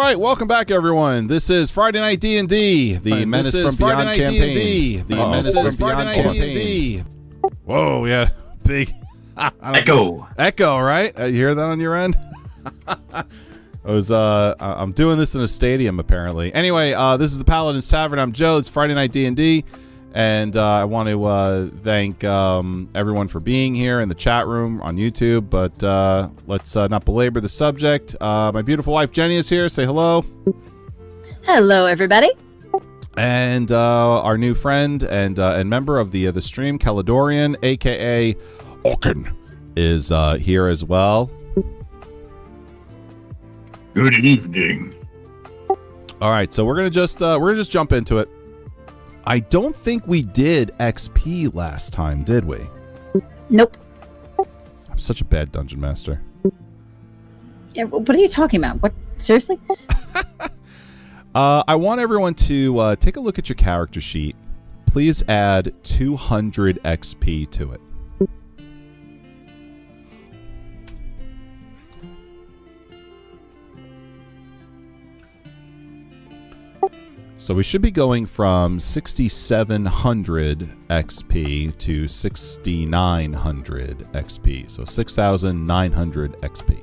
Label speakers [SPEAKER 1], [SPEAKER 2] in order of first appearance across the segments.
[SPEAKER 1] right, welcome back, everyone. This is Friday Night D&D, the Menace from Beyond campaign. The Menace from Beyond campaign. Whoa, yeah, big
[SPEAKER 2] echo,
[SPEAKER 1] right? You hear that on your end? I'm doing this in a stadium, apparently. Anyway, this is the Paladin's Tavern. I'm Joe. It's Friday Night D&D, and I want to thank everyone for being here in the chat room on YouTube. But let's not belabor the subject. My beautiful wife Jenny is here. Say hello.
[SPEAKER 3] Hello, everybody.
[SPEAKER 1] And our new friend and member of the stream, Caledorian, aka Ocken, is here as well.
[SPEAKER 2] Good evening.
[SPEAKER 1] All right, so we're gonna just jump into it. I don't think we did XP last time, did we?
[SPEAKER 3] Nope.
[SPEAKER 1] I'm such a bad dungeon master.
[SPEAKER 3] Yeah, what are you talking about? What? Seriously?
[SPEAKER 1] I want everyone to take a look at your character sheet. Please add 200 XP to it. So we should be going from 6,700 XP to 6,900 XP. So 6,900 XP.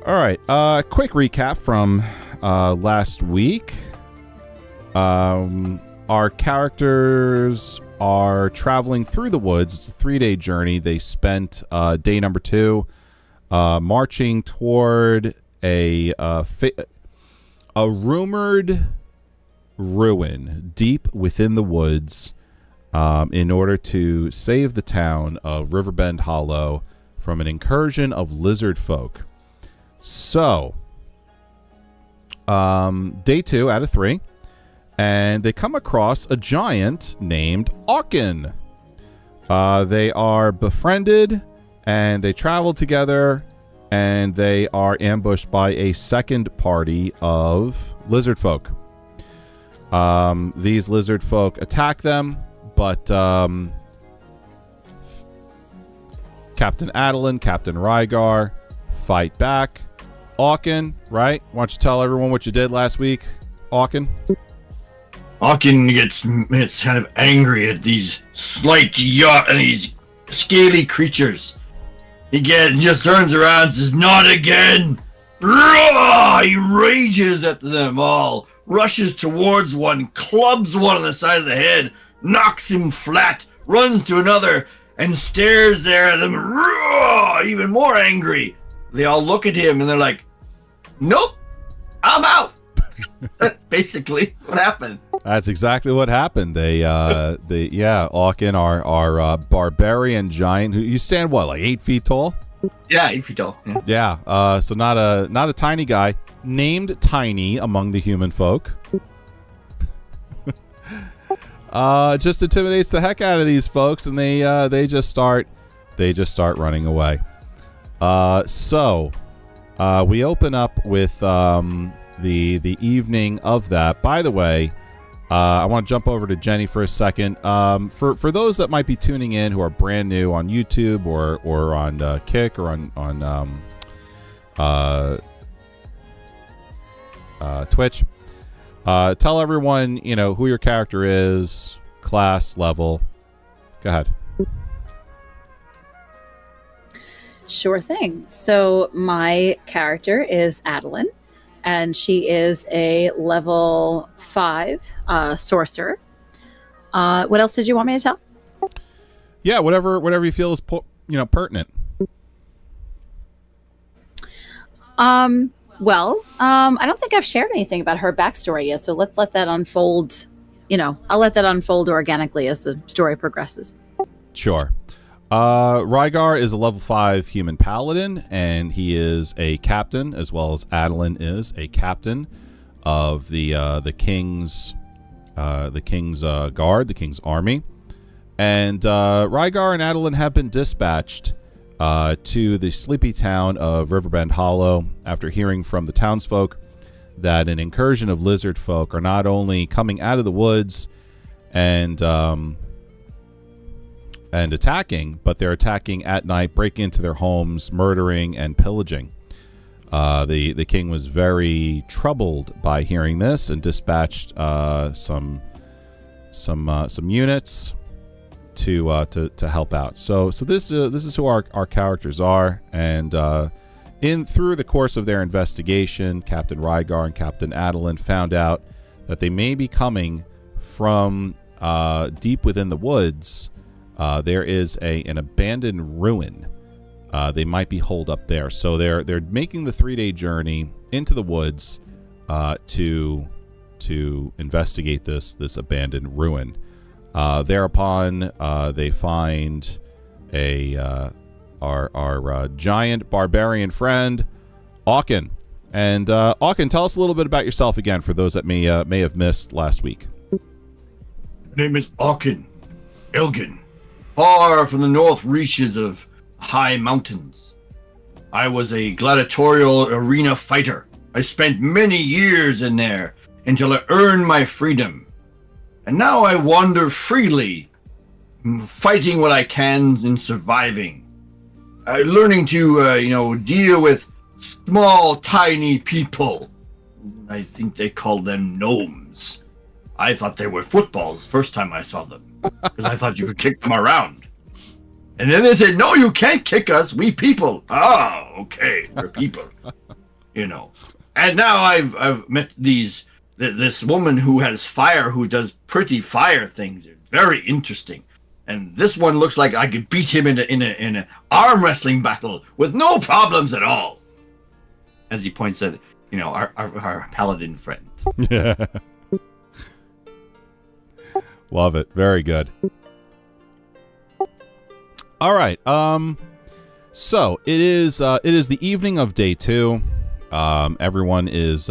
[SPEAKER 1] All right. Quick recap from last week. Our characters are traveling through the woods. It's a 3-day journey. They spent day number 2 marching toward a rumored ruin deep within the woods in order to save the town of Riverbend Hollow from an incursion of lizard folk. So, day 2 out of 3. And they come across a giant named Ocken. They are befriended, and they travel together, and they are ambushed by a second party of lizard folk. These lizard folk attack them, but Captain Adeline, Captain Rygar fight back. Ocken, right? Why don't you tell everyone what you did last week, Ocken?
[SPEAKER 2] Ocken gets kind of angry at these these scaly creatures. He just turns around and says, "Not again!" Roar! He rages at them all, rushes towards one, clubs one on the side of the head, knocks him flat, runs to another, and stares there at him, roar! Even more angry. They all look at him and they're like, "Nope, I'm out." Basically what happened.
[SPEAKER 1] That's exactly what happened. Ocken, our barbarian giant, who you stand what, like 8 feet tall?
[SPEAKER 2] Yeah, 8 feet tall.
[SPEAKER 1] Yeah. So not a tiny guy, named Tiny among the human folk. Just intimidates the heck out of these folks, and they just start running away. So we open up with the evening of that. By the way, I want to jump over to Jenny for a second. For those that might be tuning in who are brand new on YouTube or on Kick or on Twitch, tell everyone who your character is, class, level. Go ahead.
[SPEAKER 3] Sure thing. So my character is Adeline, and she is a level 5 sorcerer. What else did you want me to tell?
[SPEAKER 1] Yeah, whatever you feel is pertinent.
[SPEAKER 3] Well, I don't think I've shared anything about her backstory yet, so let's let that unfold. I'll let that unfold organically as the story progresses.
[SPEAKER 1] Sure. Rygar is a level 5 human paladin, and he is a captain, as well as Adeline is a captain of the king's guard, the king's army. And Rygar and Adeline have been dispatched to the sleepy town of Riverbend Hollow after hearing from the townsfolk that an incursion of lizard folk are not only coming out of the woods and and attacking, but they're attacking at night, breaking into their homes, murdering and pillaging. The king was very troubled by hearing this and dispatched some units to help out. So this is who our characters are, and through the course of their investigation, Captain Rygar and Captain Adeline found out that they may be coming from deep within the woods. There is an abandoned ruin. They might be holed up there. So they're making the 3-day journey into the woods to investigate this abandoned ruin. Thereupon, they find our giant barbarian friend, Auken. And Auken, tell us a little bit about yourself again for those that may have missed last week.
[SPEAKER 2] My name is Auken Ilgen, far from the north reaches of high mountains. I was a gladiatorial arena fighter. I spent many years in there until I earned my freedom. And now I wander freely, fighting what I can and surviving. Learning to, deal with small, tiny people. I think they call them gnomes. I thought they were footballs first time I saw them, because I thought you could kick them around. And then they said, no, you can't kick us, we people. Oh, okay, we're people. And now I've met this woman who has fire, who does pretty fire things. They're very interesting. And this one looks like I could beat him in an arm wrestling battle with no problems at all. As he points at, our paladin friend.
[SPEAKER 1] Yeah. Love it. Very good. All right. So it is the evening of day 2. Everyone is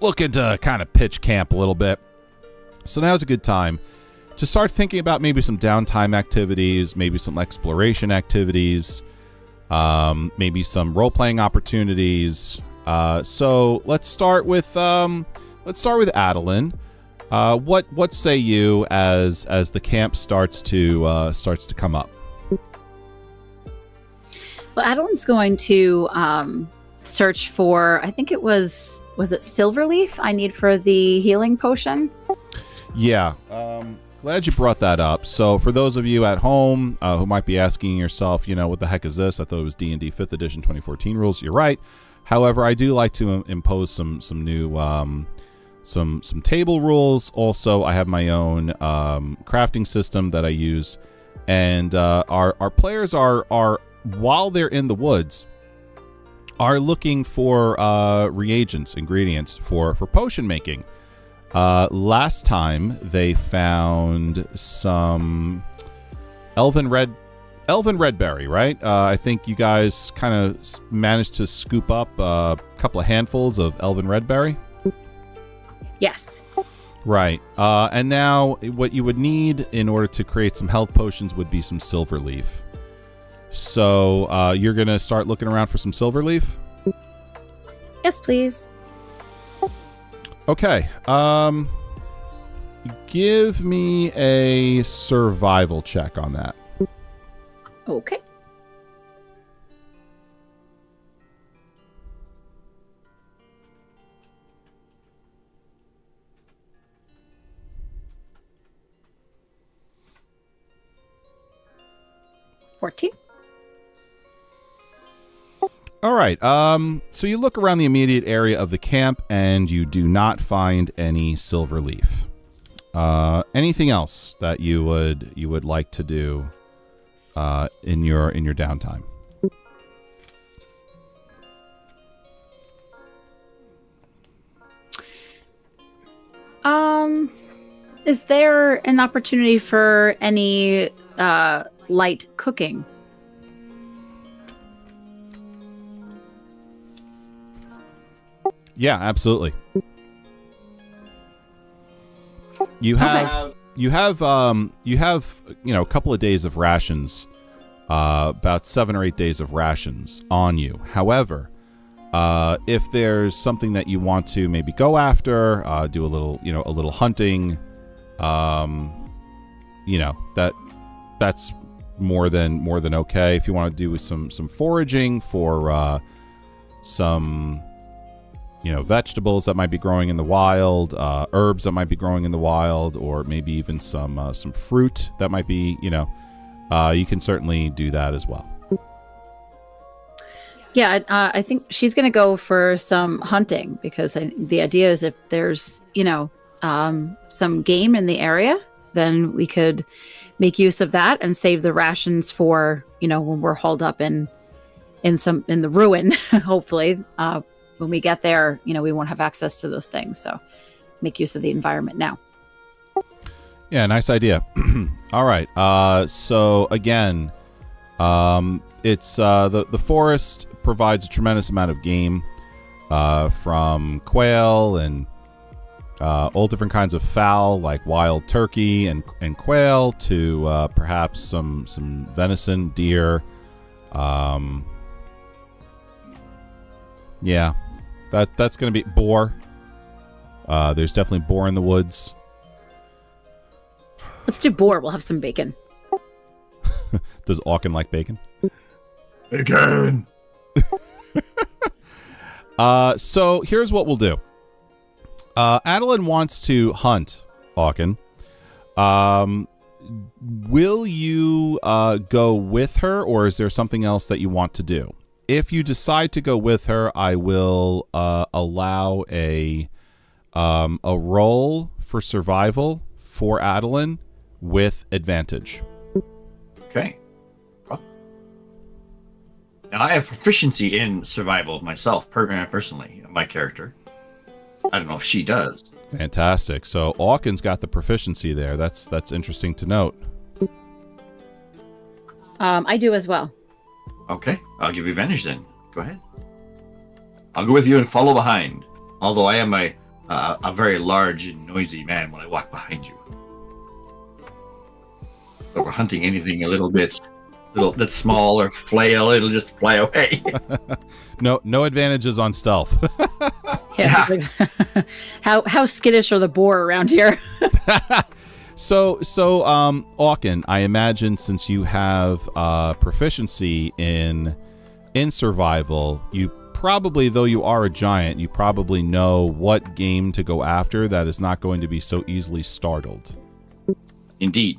[SPEAKER 1] looking to kind of pitch camp a little bit. So now's a good time to start thinking about maybe some downtime activities, maybe some exploration activities, maybe some role-playing opportunities. So let's start with Adeline. What say you as the camp starts to come up?
[SPEAKER 3] Well, Adeline's going to search for, I think it was it Silverleaf I need for the healing potion?
[SPEAKER 1] Yeah. Glad you brought that up. So for those of you at home who might be asking yourself, what the heck is this? I thought it was D&D 5th edition 2014 rules. You're right. However, I do like to impose some new some table rules. Also, I have my own crafting system that I use, and our players are while they're in the woods are looking for reagents, ingredients for potion making. Last time they found some elven redberry, right? I think you guys kind of managed to scoop up a couple of handfuls of elven redberry.
[SPEAKER 3] Yes.
[SPEAKER 1] Right. And now what you would need in order to create some health potions would be some silver leaf. So you're going to start looking around for some silver leaf?
[SPEAKER 3] Yes, please.
[SPEAKER 1] Okay. Give me a survival check on that.
[SPEAKER 3] Okay. $14.
[SPEAKER 1] All right. So you look around the immediate area of the camp, and you do not find any silver leaf. Anything else that you would like to do in your downtime?
[SPEAKER 3] Is there an opportunity for any light cooking?
[SPEAKER 1] Yeah, absolutely. You have a couple of days of rations, about 7 or 8 days of rations on you. However, if there's something that you want to maybe go after, do a little hunting, that that's more than okay. If you want to do some foraging for some vegetables that might be growing in the wild, herbs that might be growing in the wild, or maybe even some fruit that might be you can certainly do that as well.
[SPEAKER 3] Yeah, I think she's going to go for some hunting because the idea is if there's, some game in the area, then we could make use of that and save the rations for, when we're hauled up in the ruin, hopefully. When we get there, we won't have access to those things. So make use of the environment now.
[SPEAKER 1] Yeah, nice idea. All right. So again, it's the forest provides a tremendous amount of game, from quail and all different kinds of fowl like wild turkey and quail to perhaps some venison, deer. Yeah, that's going to be boar. There's definitely boar in the woods.
[SPEAKER 3] Let's do boar. We'll have some bacon.
[SPEAKER 1] Does Auken like bacon?
[SPEAKER 2] Bacon!
[SPEAKER 1] So here's what we'll do. Adeline wants to hunt Auken. Will you go with her, or is there something else that you want to do? If you decide to go with her, I will allow a roll for survival for Adeline with advantage.
[SPEAKER 2] Okay. Well, now I have proficiency in survival myself, personally, my character. I don't know if she does.
[SPEAKER 1] Fantastic. So Auken's got the proficiency there. That's interesting to note.
[SPEAKER 3] I do as well.
[SPEAKER 2] Okay, I'll give you advantage then. Go ahead. I'll go with you and follow behind. Although I am a very large and noisy man when I walk behind you. If we're hunting anything a little that's small or flail, it'll just fly away.
[SPEAKER 1] No advantages on stealth.
[SPEAKER 3] Yeah. How skittish are the boar around here?
[SPEAKER 1] So, Auken, I imagine since you have proficiency in survival, you probably, though you are a giant, you probably know what game to go after that is not going to be so easily startled.
[SPEAKER 2] Indeed.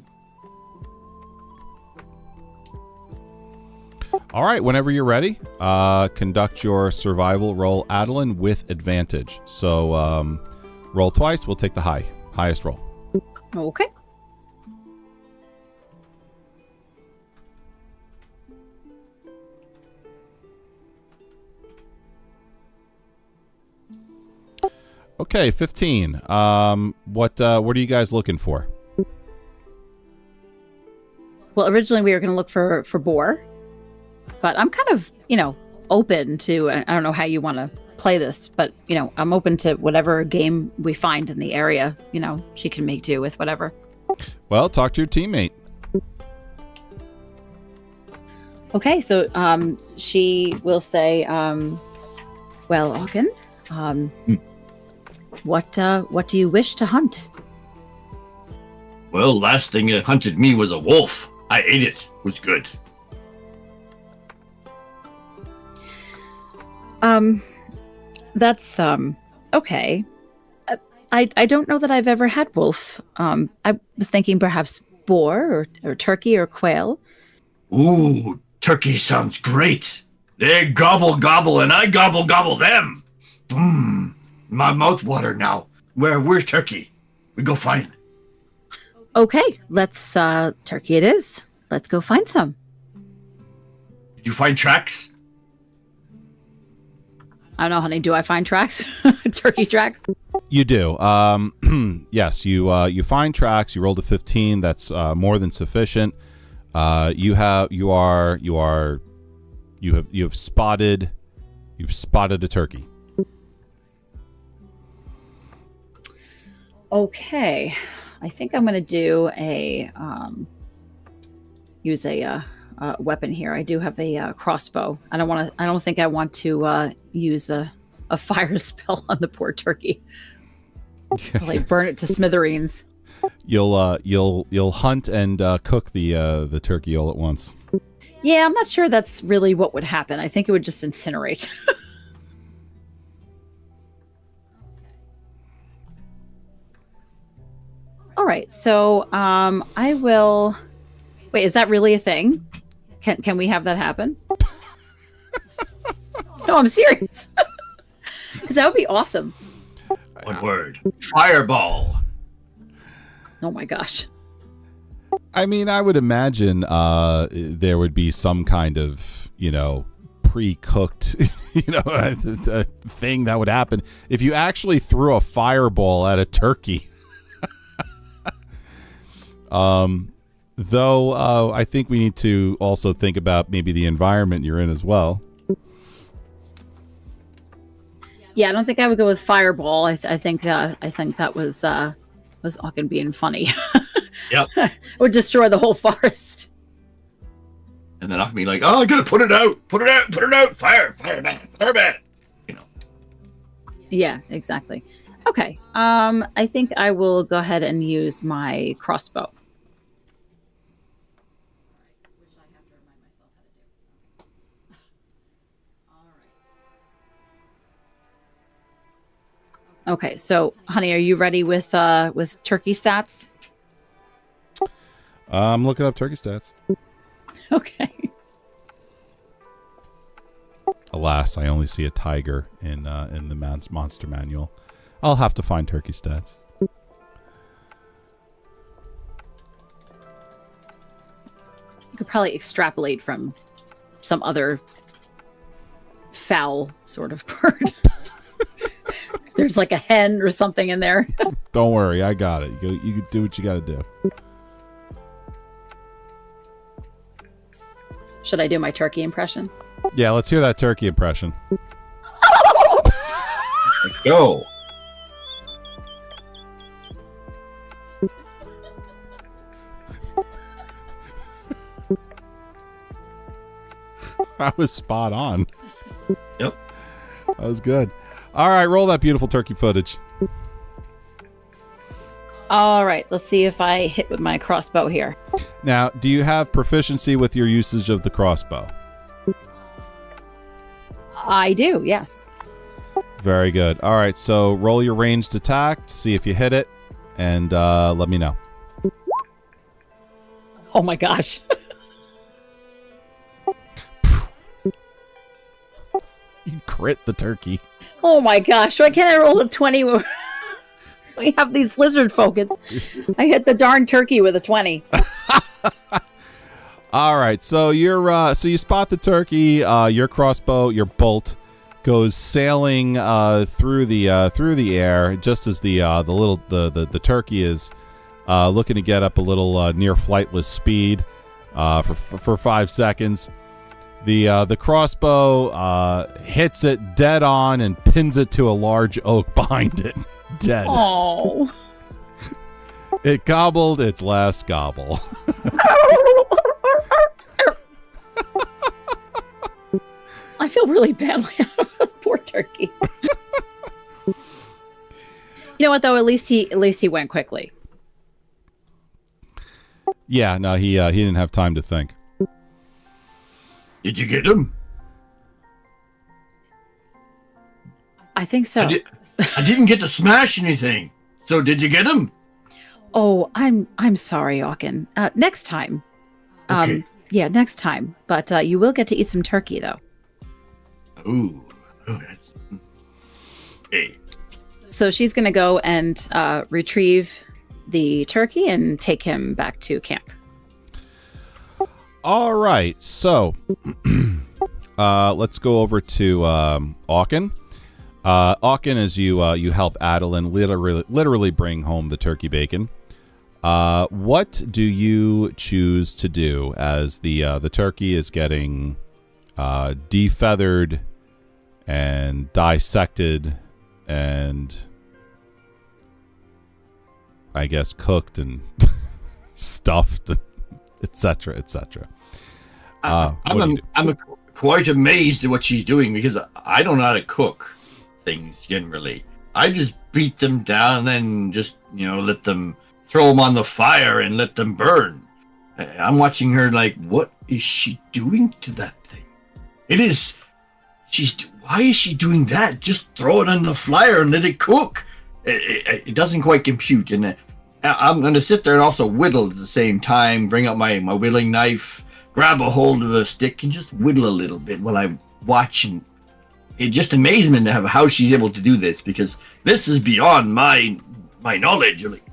[SPEAKER 1] All right, whenever you're ready, conduct your survival roll, Adeline, with advantage. So, roll twice. We'll take the highest roll.
[SPEAKER 3] Okay.
[SPEAKER 1] Okay, 15. What are you guys looking for?
[SPEAKER 3] Well, originally we were going to look for boar, but I'm kind of, open to, I don't know how you want to play this, but, I'm open to whatever game we find in the area. She can make do with whatever.
[SPEAKER 1] Well, talk to your teammate.
[SPEAKER 3] Okay, so she will say, well, Auken, what do you wish to hunt?
[SPEAKER 2] Well, last thing that hunted me was a wolf. I ate it. It was good.
[SPEAKER 3] That's okay. I don't know that I've ever had wolf. I was thinking perhaps boar or turkey or quail.
[SPEAKER 2] Ooh, turkey sounds great. They gobble gobble and I gobble gobble them. My mouth water now. Where's turkey? We go find.
[SPEAKER 3] Okay, let's turkey it is. Let's go find some.
[SPEAKER 2] Did you find tracks?
[SPEAKER 3] I don't know, honey. Do I find tracks? Turkey tracks?
[SPEAKER 1] You do. Yes, you find tracks. You rolled a 15. That's more than sufficient. You have spotted a turkey.
[SPEAKER 3] Okay, I think I'm gonna do use a weapon here. I do have a crossbow. I don't think I want to use a fire spell on the poor turkey. Like burn it to smithereens.
[SPEAKER 1] You'll hunt and cook the turkey all at once.
[SPEAKER 3] Yeah, I'm not sure that's really what would happen. I think it would just incinerate. All right, so I will. Wait, is that really a thing? Can we have that happen? No, I'm serious. Because that would be awesome.
[SPEAKER 2] One word. Fireball.
[SPEAKER 3] Oh my gosh.
[SPEAKER 1] I mean, I would imagine there would be some kind of, pre-cooked, a thing that would happen if you actually threw a fireball at a turkey. Though I think we need to also think about maybe the environment you're in as well.
[SPEAKER 3] Yeah, I don't think I would go with fireball. I think that was Ocken being funny.
[SPEAKER 2] Yep.
[SPEAKER 3] It would destroy the whole forest.
[SPEAKER 2] And then I can be like, oh, I gotta put it out, fireman.
[SPEAKER 3] Yeah, exactly. Okay. I think I will go ahead and use my crossbow. Okay, so honey, are you ready with turkey stats?
[SPEAKER 1] I'm looking up turkey stats.
[SPEAKER 3] Okay.
[SPEAKER 1] Alas, I only see a tiger in the monster manual. I'll have to find turkey stats.
[SPEAKER 3] You could probably extrapolate from some other fowl sort of bird. There's like a hen or something in there.
[SPEAKER 1] Don't worry, I got it. You do what you got to do.
[SPEAKER 3] Should I do my turkey impression?
[SPEAKER 1] Yeah, let's hear that turkey impression.
[SPEAKER 2] Let's go.
[SPEAKER 1] That was spot on.
[SPEAKER 2] Yep.
[SPEAKER 1] That was good. All right, roll that beautiful turkey footage.
[SPEAKER 3] All right, let's see if I hit with my crossbow here.
[SPEAKER 1] Now, do you have proficiency with your usage of the crossbow?
[SPEAKER 3] I do, yes.
[SPEAKER 1] Very good. All right, so roll your ranged attack to see if you hit it, and let me know.
[SPEAKER 3] Oh my gosh.
[SPEAKER 1] You crit the turkey.
[SPEAKER 3] Oh my gosh, why can't I roll a 20 when we have these lizard focus? I hit the darn turkey with a 20.
[SPEAKER 1] All right, so you spot the turkey. Your crossbow, your bolt, goes sailing through the air just as the turkey is looking to get up a little near flightless speed for 5 seconds. The crossbow hits it dead on and pins it to a large oak behind it. Dead.
[SPEAKER 3] Oh.
[SPEAKER 1] It gobbled its last gobble.
[SPEAKER 3] I feel really badly. Poor turkey. You know what though? At least he went quickly.
[SPEAKER 1] Yeah, no, he didn't have time to think.
[SPEAKER 2] Did you get him?
[SPEAKER 3] I think so.
[SPEAKER 2] I didn't get to smash anything. So did you get him?
[SPEAKER 3] Oh, I'm sorry, Ocken. Next time.
[SPEAKER 2] Okay.
[SPEAKER 3] Yeah, next time. But you will get to eat some turkey though.
[SPEAKER 2] Ooh. Hey.
[SPEAKER 3] So she's gonna go and retrieve the turkey and take him back to camp.
[SPEAKER 1] All right, so let's go over to Ocken. Ocken, as you help Adeline literally bring home the turkey bacon. What do you choose to do as the turkey is getting defeathered and dissected and I guess cooked and stuffed, etc., etc.
[SPEAKER 2] I'm quite amazed at what she's doing because I don't know how to cook things generally. I just beat them down and then just let them throw them on the fire and let them burn. I'm watching her like, what is she doing to that thing? Why is she doing that? Just throw it on the fire and let it cook. It doesn't quite compute. And I'm going to sit there and also whittle at the same time, bring out my whittling knife, grab a hold of the stick and just whittle a little bit while I watch. And it just amazes me to have how she's able to do this, because this is beyond my knowledge. Like,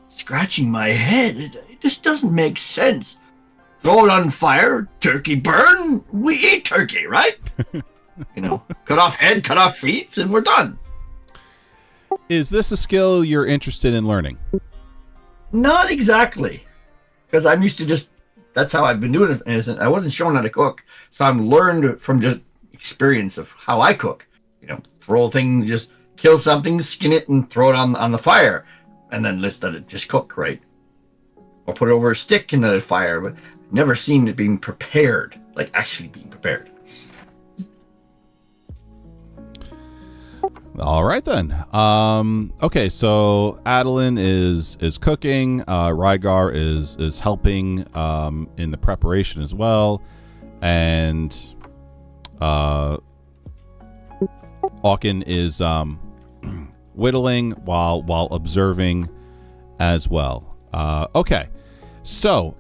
[SPEAKER 2] scratching my head. It just doesn't make sense. Throw it on fire, turkey burn, we eat turkey, right? Cut off head, cut off feet, and we're done.
[SPEAKER 1] Is this a skill you're interested in learning?
[SPEAKER 2] Not exactly. Because I'm used to that's how I've been doing it. And I wasn't shown how to cook. So I'm learned from just experience of how I cook. Throw things, just kill something, skin it, and throw it on the fire. And then let's let it just cook, right? Or put it over a stick and let it fire. But never seen it being prepared, like actually being prepared.
[SPEAKER 1] All right then. Okay, so Adeline is cooking. Rygar is helping in the preparation as well, and Auken is whittling while observing as well. Okay, so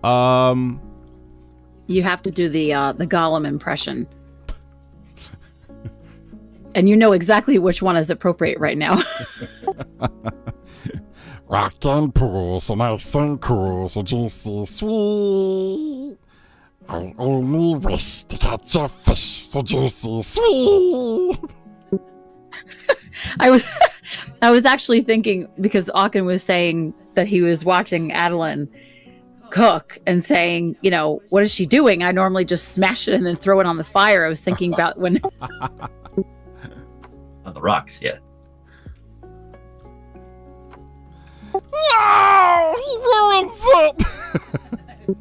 [SPEAKER 3] you have to do the Gollum impression. And you know exactly which one is appropriate right now.
[SPEAKER 4] Rock and pool, so nice and cool, so juicy, sweet. I only wish to catch a fish, so juicy, sweet.
[SPEAKER 3] I was actually thinking, because Auken was saying that he was watching Adeline cook and saying, what is she doing? I normally just smash it and then throw it on the fire. I was thinking about when...
[SPEAKER 2] On the rocks, yeah.
[SPEAKER 4] No! He ruins it!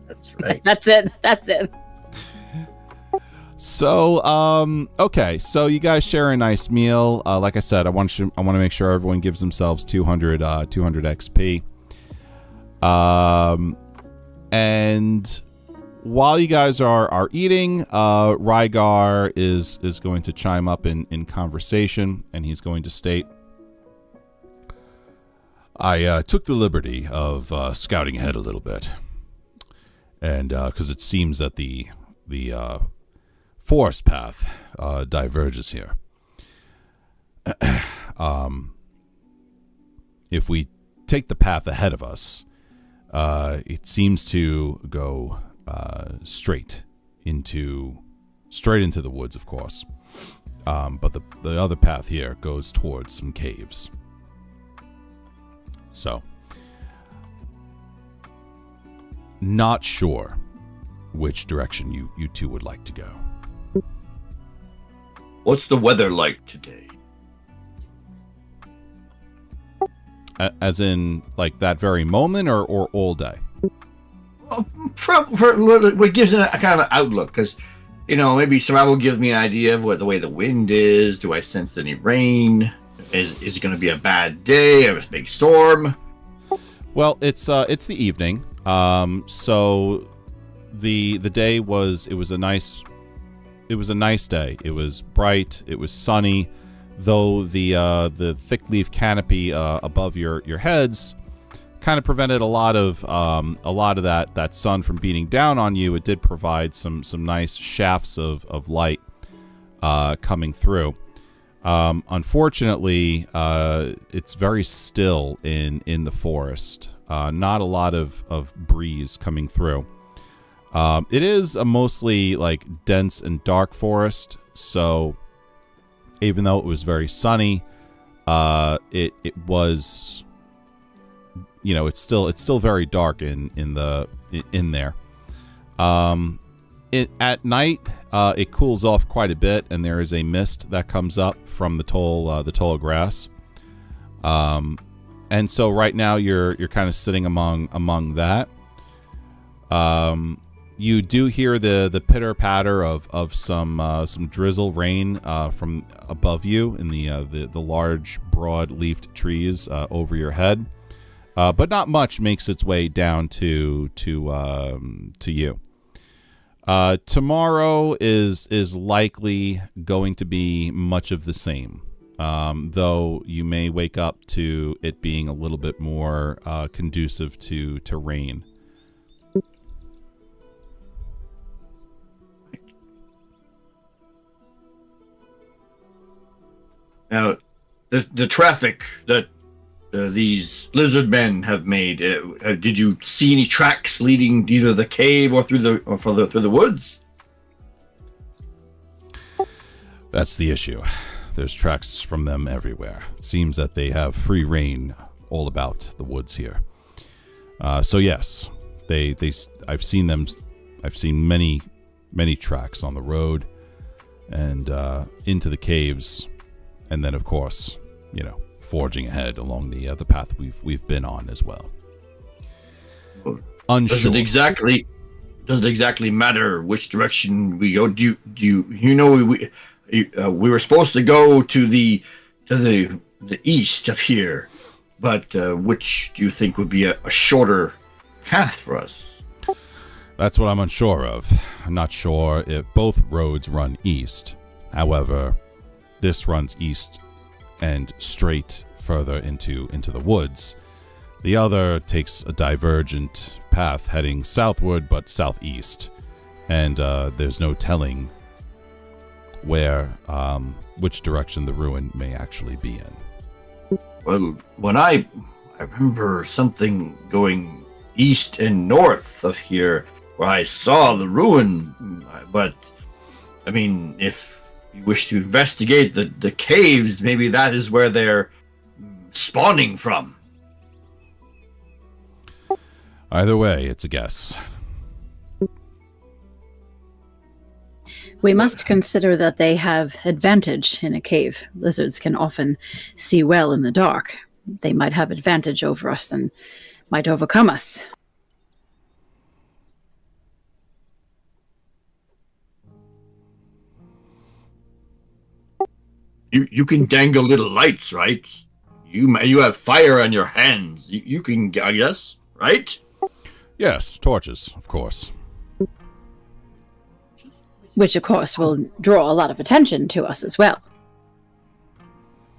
[SPEAKER 2] That's right.
[SPEAKER 3] That's it.
[SPEAKER 1] So, okay. So you guys share a nice meal. Like I said, I want to make sure everyone gives themselves 200 XP. And while you guys are eating, Rygar is going to chime up in conversation, and he's going to state, I took the liberty of scouting ahead a little bit, and because it seems that the forest path diverges here. If we take the path ahead of us, it seems to go straight into the woods, of course. But the other path here goes towards some caves. So, not sure which direction you two would like to go.
[SPEAKER 2] What's the weather like today?
[SPEAKER 1] As in, like, that very moment, or all day?
[SPEAKER 2] For what gives it a kind of outlook, because maybe survival gives me an idea of what the way the wind is. Do I sense any rain? Is it going to be a bad day or a big storm?
[SPEAKER 1] Well, it's the evening. So the day was a nice day. It was bright. It was sunny, though the thick leaf canopy above your heads kind of prevented a lot of that sun from beating down on you. It did provide some nice shafts of light coming through. Unfortunately, it's very still in the forest. Not a lot of breeze coming through. It is a mostly like dense and dark forest, so even though it was very sunny, it was, it's still very dark in there. At night, it cools off quite a bit, and there is a mist that comes up from the tall grass. And so right now you're kind of sitting among that. You do hear the pitter patter of some drizzle rain from above you in the large broad leafed trees over your head, but not much makes its way down to you. Tomorrow is likely going to be much of the same, though you may wake up to it being a little bit more conducive to rain.
[SPEAKER 2] Now, the traffic that these lizard men have made. Did you see any tracks leading either the cave or through the woods?
[SPEAKER 1] That's the issue. There's tracks from them everywhere. It seems that they have free reign all about the woods here. So yes, I've seen them. I've seen many tracks on the road and into the caves, and then of course, forging ahead along the path we've been on as well. Unsure.
[SPEAKER 2] Does it exactly matter which direction we go? Do you we were supposed to go to the east of here, but which do you think would be a shorter path for us?
[SPEAKER 1] That's what I'm unsure of. I'm not sure if both roads run east. However, this runs east and straight further into the woods. The other takes a divergent path heading southward but southeast, and there's no telling which direction the ruin may actually be in.
[SPEAKER 2] Well, when I remember something going east and north of here where I saw the ruin, but I mean, if you wish to investigate the caves, maybe that is where they're spawning from.
[SPEAKER 1] Either way, it's a guess.
[SPEAKER 3] We must consider that they have advantage in a cave. Lizards can often see well in the dark. They might have advantage over us and might overcome us.
[SPEAKER 2] You can dangle little lights, right? You have fire on your hands. You can, I guess, right?
[SPEAKER 1] Yes, torches, of course.
[SPEAKER 3] Which, of course, will draw a lot of attention to us as well.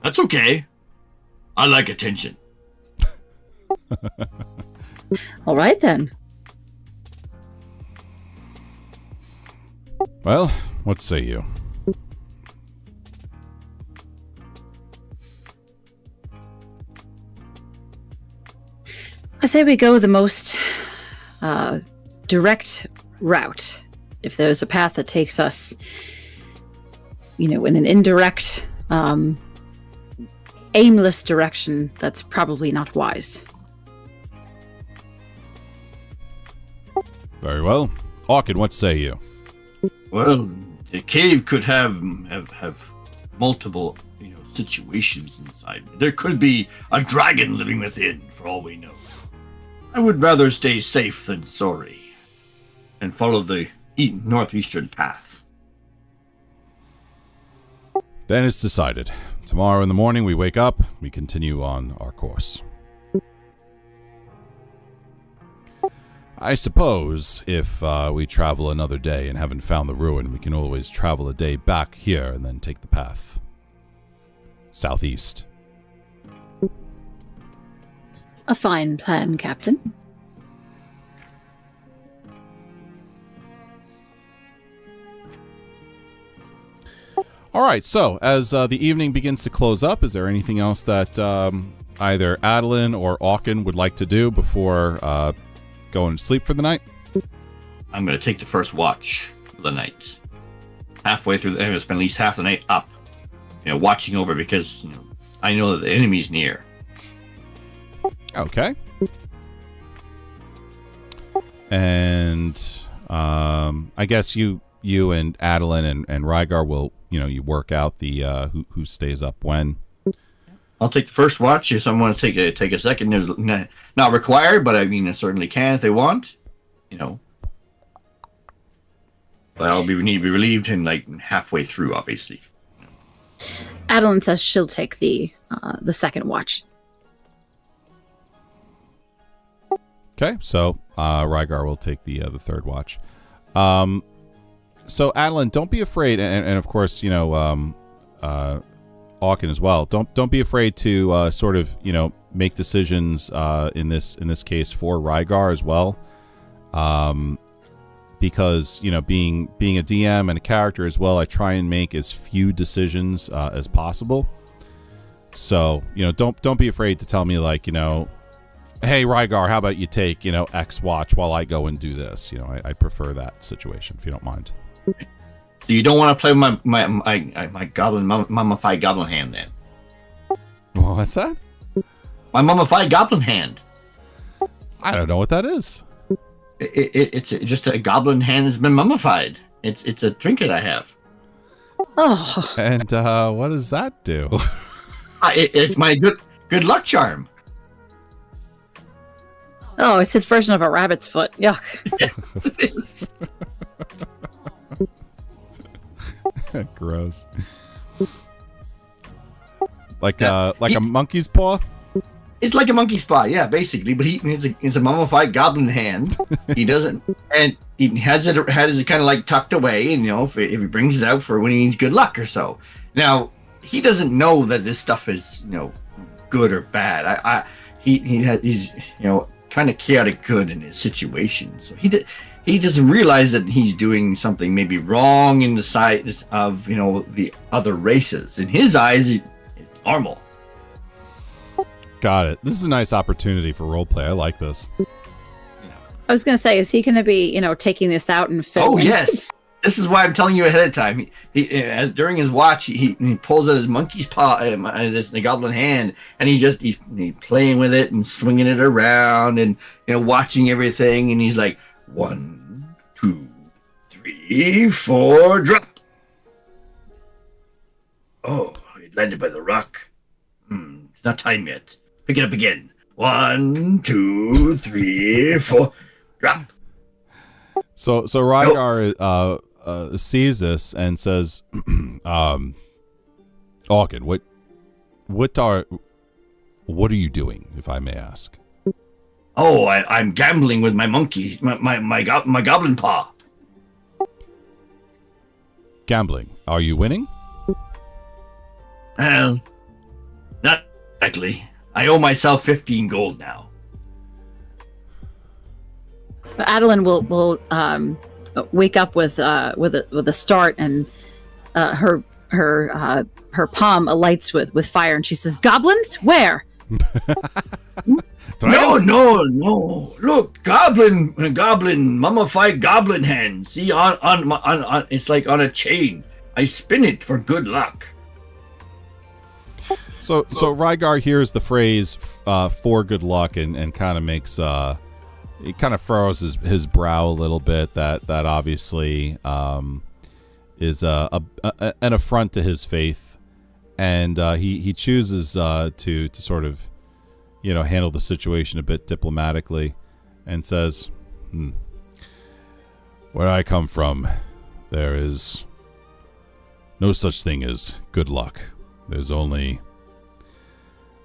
[SPEAKER 2] That's okay. I like attention.
[SPEAKER 3] All right, then.
[SPEAKER 1] Well, what say you?
[SPEAKER 3] I say we go the most direct route. If there's a path that takes us, in an indirect, aimless direction, that's probably not wise.
[SPEAKER 1] Very well. Hawken, what say you?
[SPEAKER 2] Well, the cave could have multiple, situations inside. There could be a dragon living within, for all we know. I would rather stay safe than sorry, and follow the northeastern path.
[SPEAKER 1] Then it's decided. Tomorrow in the morning we wake up, we continue on our course. I suppose if we travel another day and haven't found the ruin, we can always travel a day back here and then take the path southeast.
[SPEAKER 3] A fine plan, Captain.
[SPEAKER 1] All right, so as the evening begins to close up, is there anything else that either Adeline or Hawken would like to do before going to sleep for the night?
[SPEAKER 2] I'm going to take the first watch of the night. Halfway through, I'm going to spend at least half the night up, watching over, because I know that the enemy's near.
[SPEAKER 1] Okay. And I guess you and Adeline and Rygar will, you work out the who stays up when.
[SPEAKER 2] I'll take the first watch. If someone wants to take a second, there's not required, but I mean, I certainly can if they want. But I'll need to be relieved in halfway through, obviously.
[SPEAKER 3] Adeline says she'll take the second watch.
[SPEAKER 1] Okay, so Rygar will take the third watch. So Adeline, don't be afraid, and of course, Auken as well. Don't be afraid to sort of make decisions in this case for Rygar as well, because being a DM and a character as well, I try and make as few decisions as possible. So don't be afraid to tell me like hey Rygar, how about you take X watch while I go and do this. I prefer that situation if you don't mind.
[SPEAKER 2] So you don't want to play with my goblin mummified goblin hand then?
[SPEAKER 1] What's that?
[SPEAKER 2] My mummified goblin hand.
[SPEAKER 1] I don't know what that is.
[SPEAKER 2] It's just a goblin hand that's been mummified. It's a trinket I have.
[SPEAKER 3] Oh.
[SPEAKER 1] And what does that do?
[SPEAKER 2] It's my good luck charm.
[SPEAKER 3] Oh, it's his version of a rabbit's foot. Yuck.
[SPEAKER 2] Yes, it is.
[SPEAKER 1] Gross. Like a monkey's paw?
[SPEAKER 2] It's like a monkey's paw, yeah, basically. But it's a mummified goblin hand. He doesn't, and he has it kind of like tucked away, and if he brings it out for when he needs good luck or so. Now he doesn't know that this stuff is good or bad. He's kind of chaotic good in his situation, so he doesn't realize that he's doing something maybe wrong in the sight of the other races. In his eyes, it's normal.
[SPEAKER 1] Got it. This is a nice opportunity for roleplay. I like this.
[SPEAKER 3] I was going to say, is he going to be, taking this out and filming?
[SPEAKER 2] Oh yes, this is why I'm telling you ahead of time. As during his watch, he pulls out his monkey's paw, the goblin hand, and he's playing with it and swinging it around and watching everything, and he's like 1, 2, 3, 4, drop. Oh, it landed by the rock. It's not time yet. Pick it up again. 1, 2, 3, 4, drop.
[SPEAKER 1] So Rygar sees this and says, Auken, what are you doing, if I may ask?
[SPEAKER 2] Oh, I'm gambling with my monkey, my goblin paw.
[SPEAKER 1] Gambling. Are you winning?
[SPEAKER 2] Well, not exactly. I owe myself 15 gold now.
[SPEAKER 3] Adeline will wake up with a start, and her palm alights with fire, and she says, "Goblins, where?"
[SPEAKER 2] No. Look, goblin, mummified goblin hand. See, on it's like on a chain. I spin it for good luck.
[SPEAKER 1] So Rygar hears the phrase "for good luck" and kind of makes it kind of furrows his brow a little bit. That obviously is an affront to his faith, and he chooses to sort of handle the situation a bit diplomatically, and says, "Where I come from, there is no such thing as good luck. There's only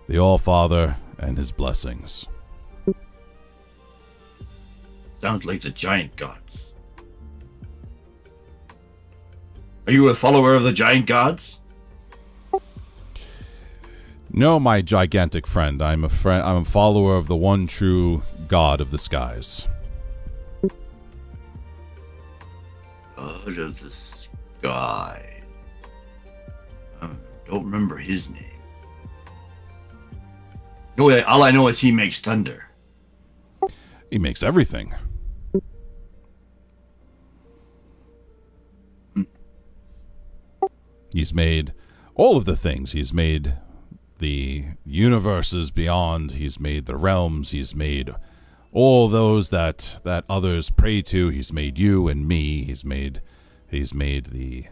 [SPEAKER 1] the All-Father and his blessings."
[SPEAKER 2] Sounds like the giant gods. Are you a follower of the giant gods?
[SPEAKER 1] No, my gigantic friend. I'm a follower of the one true God of the skies.
[SPEAKER 2] God of the skies. Don't remember his name. No, all I know is he makes thunder.
[SPEAKER 1] He makes everything. He's made all of the things. He's made the universes beyond. He's made the realms. He's made all those that others pray to. He's made you and me. He's made the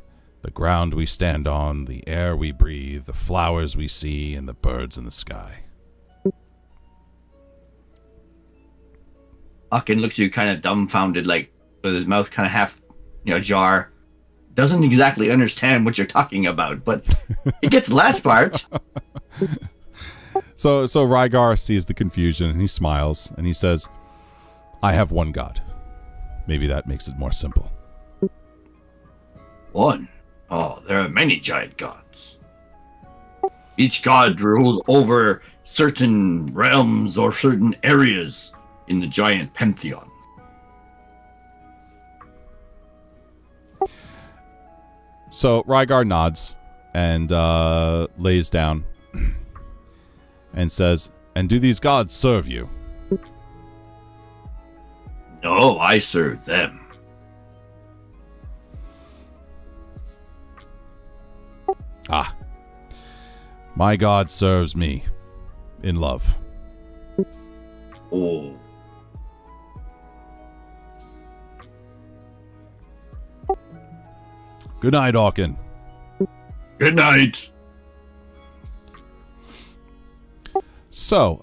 [SPEAKER 1] ground we stand on, the air we breathe, the flowers we see, and the birds in the sky.
[SPEAKER 2] Auken looks at you kind of dumbfounded, like with his mouth kind of half, jar. Doesn't exactly understand what you're talking about, but he gets the last part.
[SPEAKER 1] So Rygar sees the confusion and he smiles and he says, I have one god. Maybe that makes it more simple.
[SPEAKER 2] One? Oh, there are many giant gods. Each god rules over certain realms or certain areas in the giant pantheon.
[SPEAKER 1] So Rygar nods and lays down and says, "And do these gods serve you?"
[SPEAKER 2] No, I serve them.
[SPEAKER 1] Ah. My god serves me in love.
[SPEAKER 2] Oh.
[SPEAKER 1] Good night, Hawken.
[SPEAKER 2] Good night.
[SPEAKER 1] So,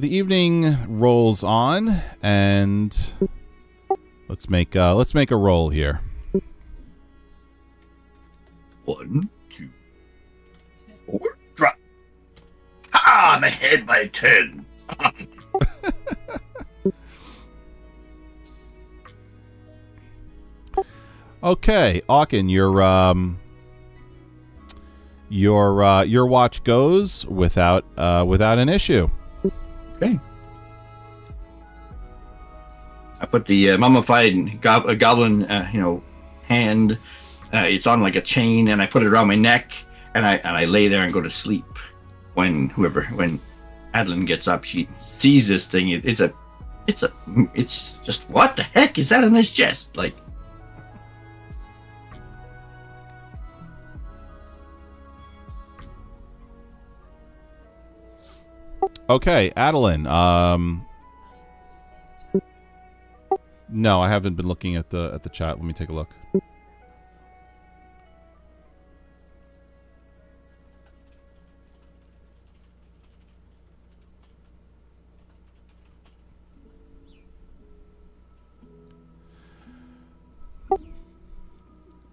[SPEAKER 1] the evening rolls on, and let's make a roll here.
[SPEAKER 2] 1, 2, 4, drop. Ah, I'm ahead by 10.
[SPEAKER 1] Okay, Hawken, your watch goes without an issue.
[SPEAKER 2] Okay. I put the mummified goblin, hand. It's on like a chain, and I put it around my neck, and I lay there and go to sleep. When Adeline gets up, she sees this thing. It's just, what the heck is that in this chest? Like.
[SPEAKER 1] Okay, Adeline. No, I haven't been looking at the chat. Let me take a look.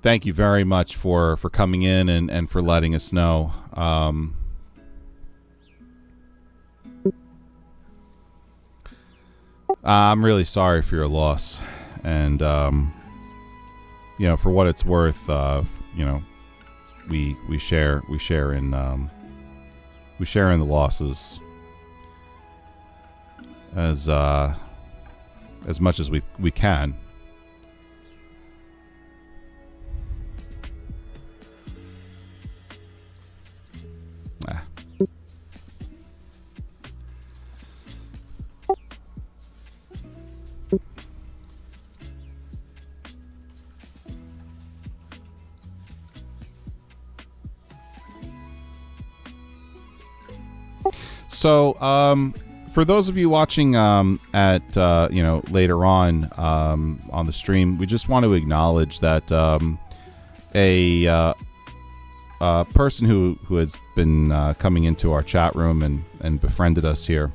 [SPEAKER 1] Thank you very much for coming in and for letting us know. I'm really sorry for your loss, and for what it's worth, we share in the losses as much as we can. So, for those of you watching at later on the stream, we just want to acknowledge that a person who has been coming into our chat room and befriended us here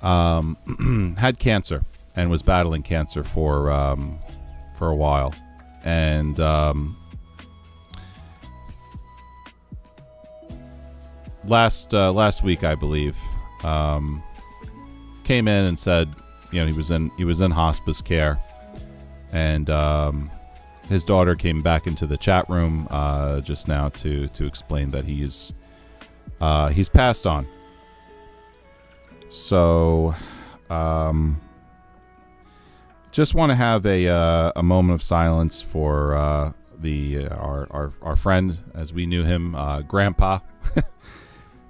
[SPEAKER 1] had cancer and was battling cancer for a while, and last week, I believe, came in and said, he was in hospice care, and his daughter came back into the chat room just now to explain that he's passed on. So, just want to have a moment of silence for our friend, as we knew him, Grandpa.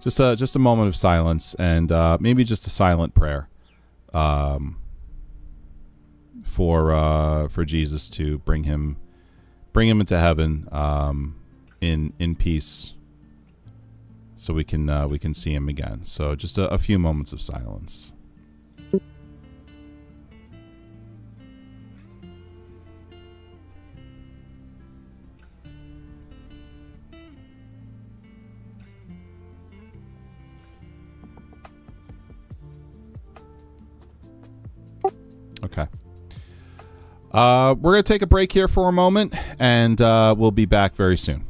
[SPEAKER 1] Just a moment of silence, and maybe just a silent prayer for Jesus to bring him into heaven in peace, so we can see him again. So just a few moments of silence. Okay. We're going to take a break here for a moment, and we'll be back very soon.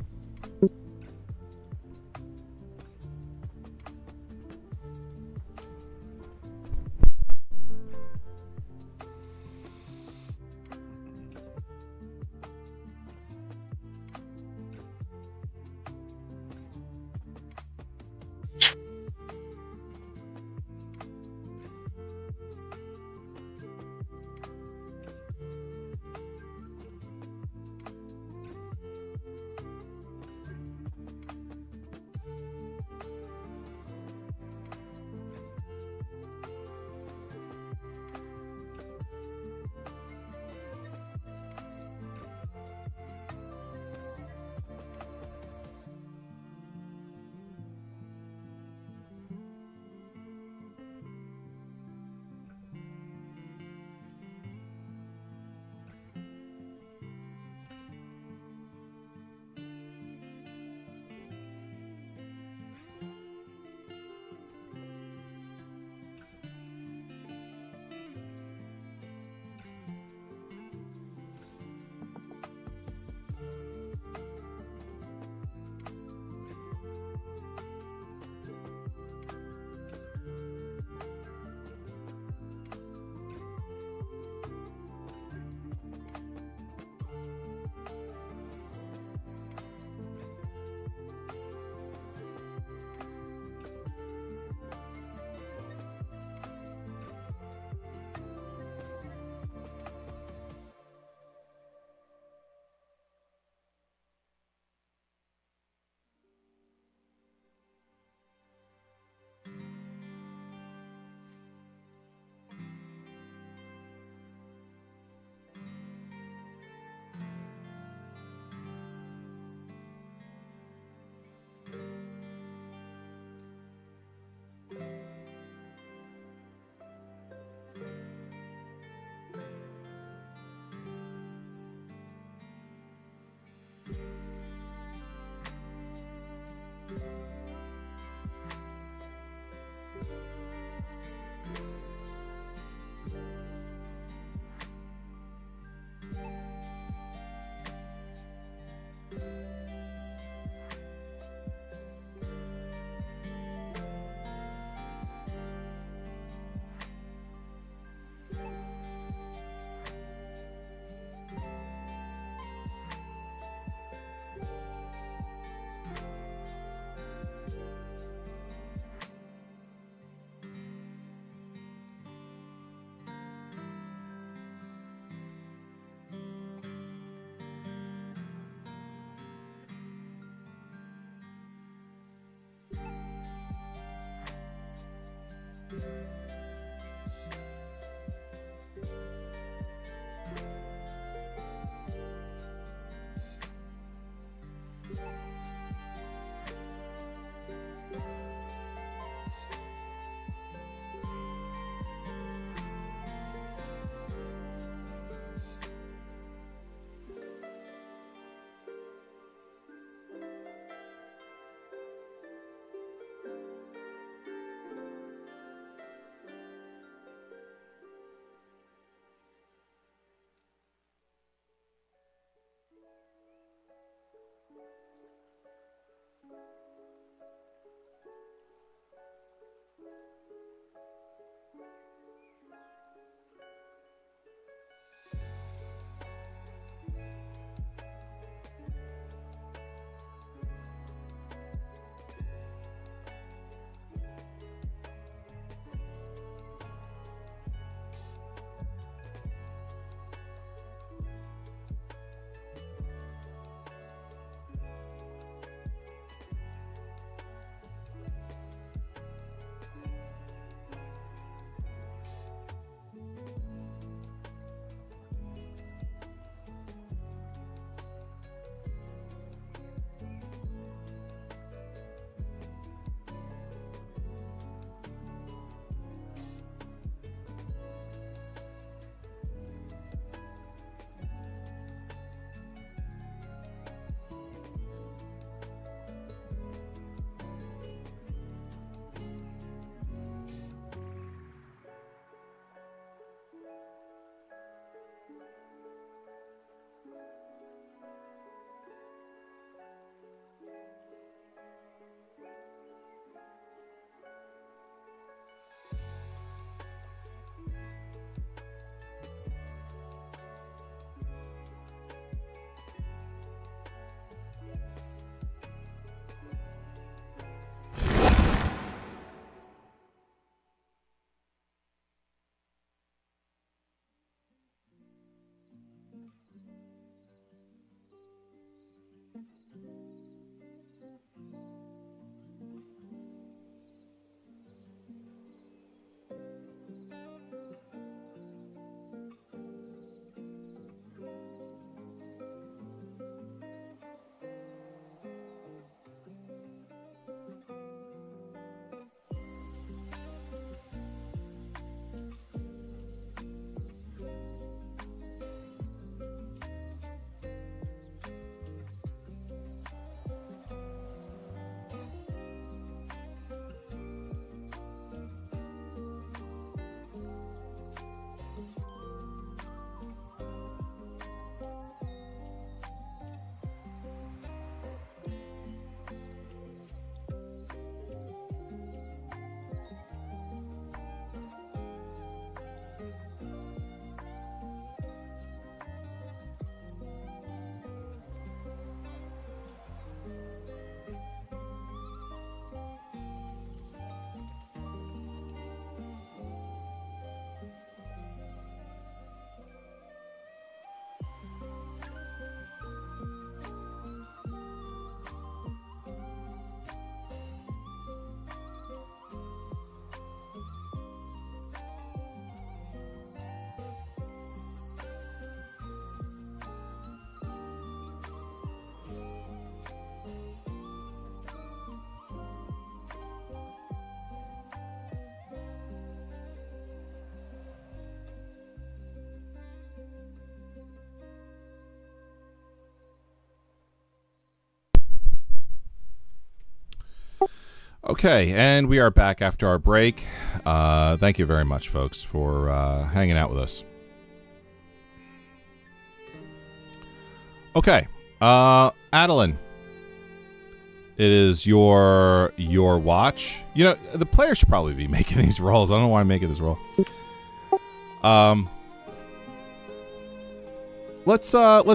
[SPEAKER 1] Okay, and we are back after our break. Thank you very much, folks, for hanging out with us. Okay, Adeline, it is your watch. You know, the player should probably be making these rolls. I don't know why I'm making this roll. Let's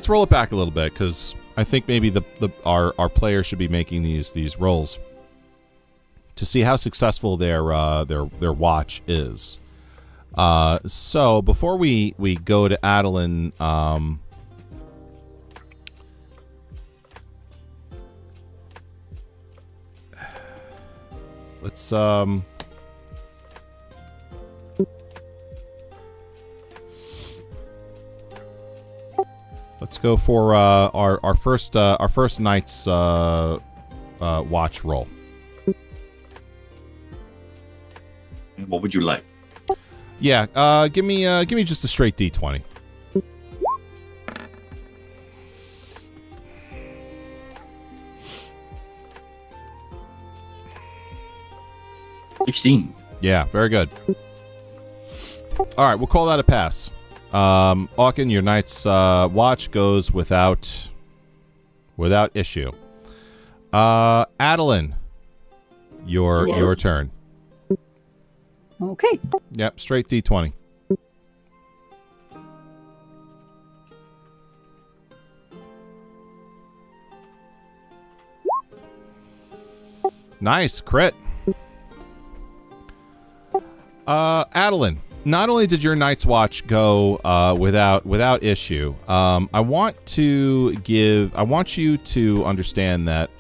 [SPEAKER 1] roll it back a little bit, because I think maybe our player should be making these rolls to see how successful their watch is. So before we go to Adeline, let's go for our first night's watch roll.
[SPEAKER 2] What would you like?
[SPEAKER 1] Yeah, give me just a straight D20.
[SPEAKER 2] $16.
[SPEAKER 1] Yeah, very good. All right, we'll call that a pass. Auken, your night's watch goes without issue. Adeline, your turn.
[SPEAKER 3] Okay.
[SPEAKER 1] Yep, straight D20. Nice, crit. Adeline, not only did your night's watch go without issue, I want you to understand that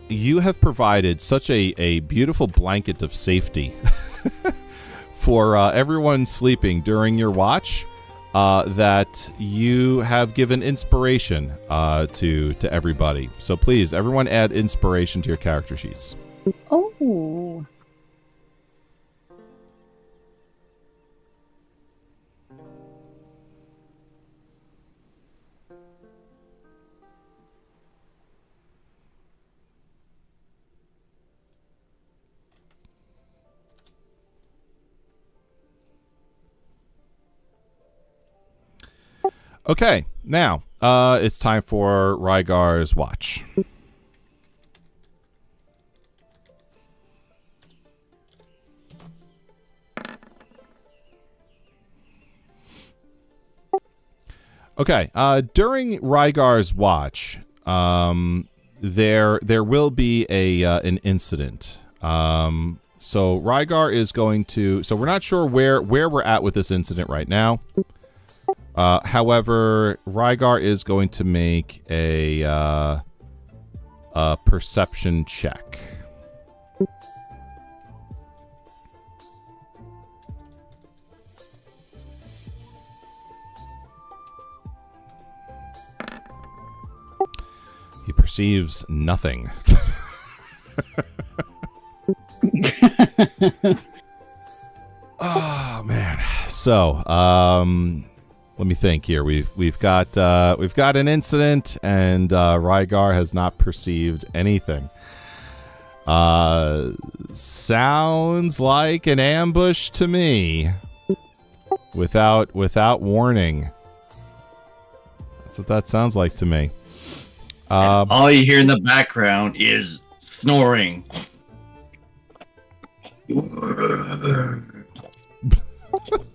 [SPEAKER 1] you have provided such a beautiful blanket of safety for everyone sleeping during your watch that you have given inspiration to everybody. So please, everyone, add inspiration to your character sheets.
[SPEAKER 3] Oh.
[SPEAKER 1] Okay, now it's time for Rygar's watch. Okay, during Rygar's watch, there will be an incident. So Rygar is going to. So we're not sure where we're at with this incident right now. However, Rygar is going to make a perception check. He perceives nothing. Oh man. So, let me think here. We've got an incident, and Rygar has not perceived anything. Sounds like an ambush to me. Without warning. That's what that sounds like to me.
[SPEAKER 2] All you hear in the background is snoring.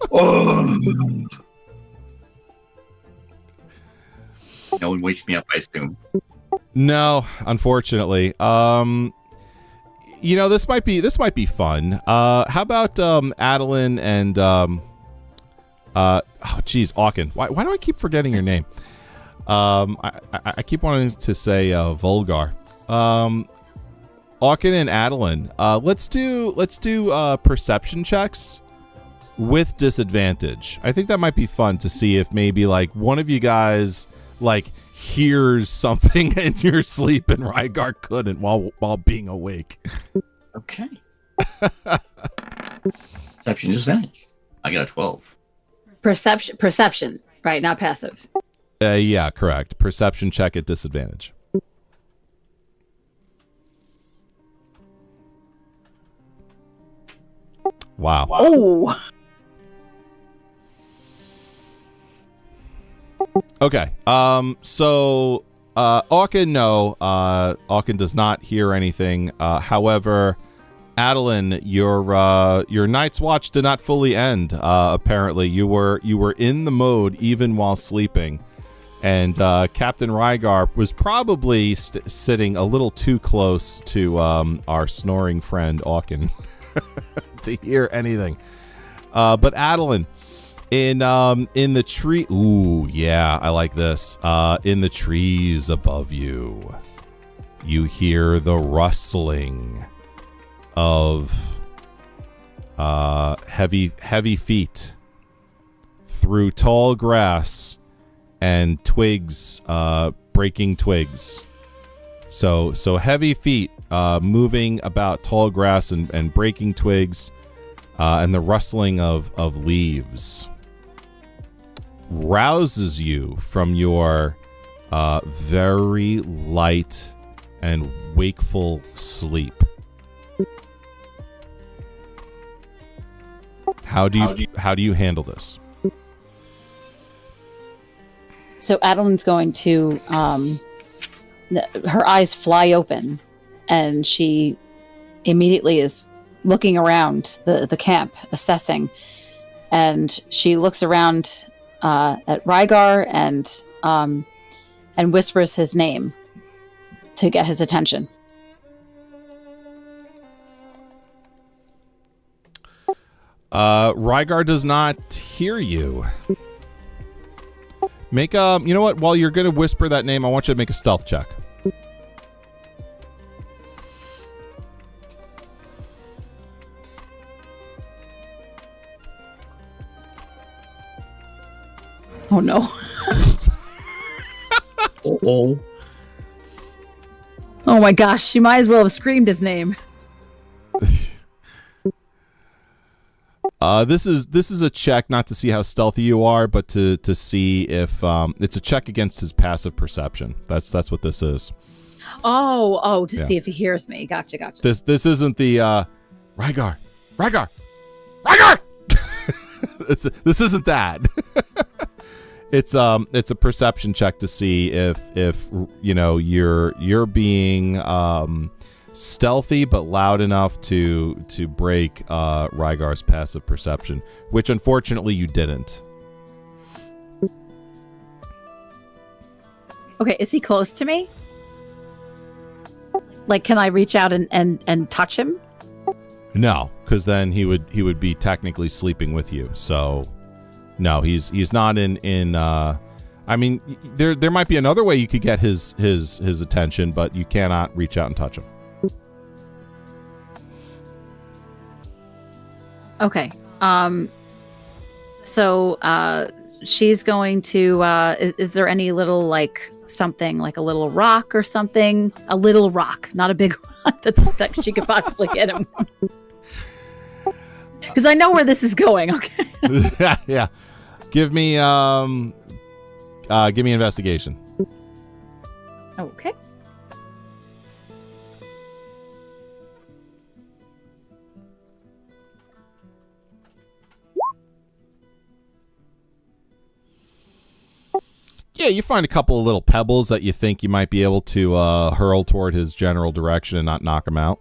[SPEAKER 2] Oh. No one wakes me up, I assume.
[SPEAKER 1] No, unfortunately. You know, this might be fun. How about Adeline and oh geez, Auken. Why do I keep forgetting your name? I keep wanting to say Volgar. Auken and Adeline. Let's do perception checks with disadvantage. I think that might be fun to see if maybe like one of you guys like hears something in your sleep and Rygar couldn't while being awake.
[SPEAKER 2] Okay. Perception disadvantage. I got a 12.
[SPEAKER 3] Perception, right? Not passive.
[SPEAKER 1] Yeah, correct. Perception check at disadvantage. Wow.
[SPEAKER 3] Oh.
[SPEAKER 1] Okay. So Auken, no. Auken does not hear anything. However, Adeline, your night's watch did not fully end. Apparently, you were in the mode even while sleeping, and Captain Rygar was probably sitting a little too close to our snoring friend Auken to hear anything. But Adeline, in the tree. Ooh, yeah, I like this. In the trees above you, you hear the rustling of heavy feet through tall grass and twigs, breaking twigs. So heavy feet moving about tall grass and breaking twigs, and the rustling of leaves rouses you from your very light and wakeful sleep. How do you handle this?
[SPEAKER 3] So Adeline's going to, her eyes fly open, and she immediately is looking around the camp, assessing, and she looks around at Rygar and whispers his name to get his attention.
[SPEAKER 1] Rygar does not hear you. Make a, you know what? While you're going to whisper that name, I want you to make a stealth check.
[SPEAKER 3] Oh no.
[SPEAKER 2] Uh-oh.
[SPEAKER 3] Oh my gosh, she might as well have screamed his name.
[SPEAKER 1] This is a check not to see how stealthy you are, but to see if it's a check against his passive perception. That's what this is.
[SPEAKER 3] To see if he hears me. Gotcha.
[SPEAKER 1] This isn't the Rygar. This isn't that. It's a perception check to see if you know you're being stealthy but loud enough to break Rygar's passive perception, which unfortunately you didn't.
[SPEAKER 3] Okay, is he close to me? Like, can I reach out and touch him?
[SPEAKER 1] No, because then he would be technically sleeping with you. So no, he's not in. I mean, there might be another way you could get his attention, but you cannot reach out and touch him.
[SPEAKER 3] Okay. So she's going to. Is there any little like something like a little rock or something? A little rock, not a big rock that she could possibly hit him. Because I know where this is going. Okay.
[SPEAKER 1] Yeah. Give me investigation.
[SPEAKER 3] Okay.
[SPEAKER 1] Yeah, you find a couple of little pebbles that you think you might be able to hurl toward his general direction and not knock him out.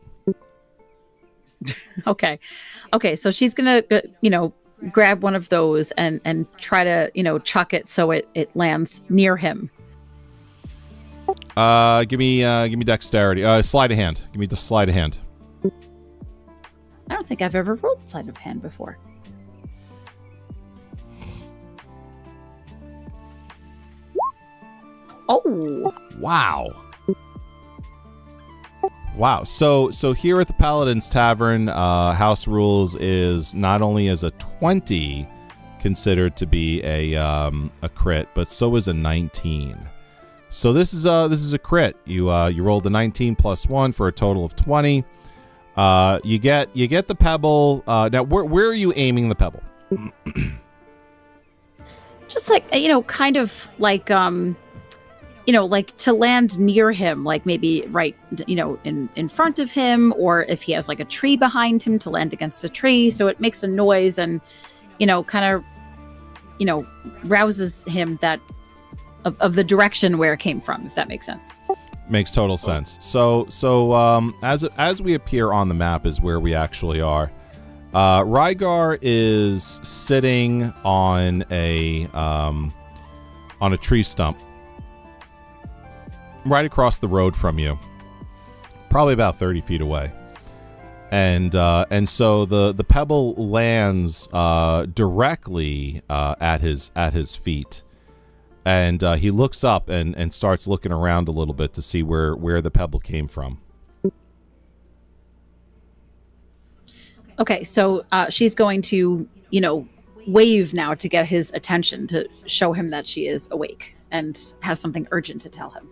[SPEAKER 3] Okay. So she's gonna, grab one of those and try to, chuck it so it lands near him.
[SPEAKER 1] Give me dexterity. Sleight of hand. Give me the sleight of hand.
[SPEAKER 3] I don't think I've ever rolled sleight of hand before. Oh.
[SPEAKER 1] Wow. So here at the Paladin's Tavern, house rules is not only is a 20 considered to be a crit, but so is a 19. So this is a crit. You rolled a 19 plus 1 for a total of 20. You get the pebble. Now where are you aiming the pebble?
[SPEAKER 3] Just like, kind of like like to land near him, like maybe right, in front of him, or if he has like a tree behind him, to land against a tree so it makes a noise and, kind of, rouses him that of the direction where it came from, if that makes sense.
[SPEAKER 1] Makes total sense. So as we appear on the map is where we actually are. Rygar is sitting on a tree stump right across the road from you, probably about 30 feet away. And so the pebble lands directly at his feet. And he looks up and starts looking around a little bit to see where the pebble came from.
[SPEAKER 3] Okay, so she's going to, wave now to get his attention, to show him that she is awake and has something urgent to tell him.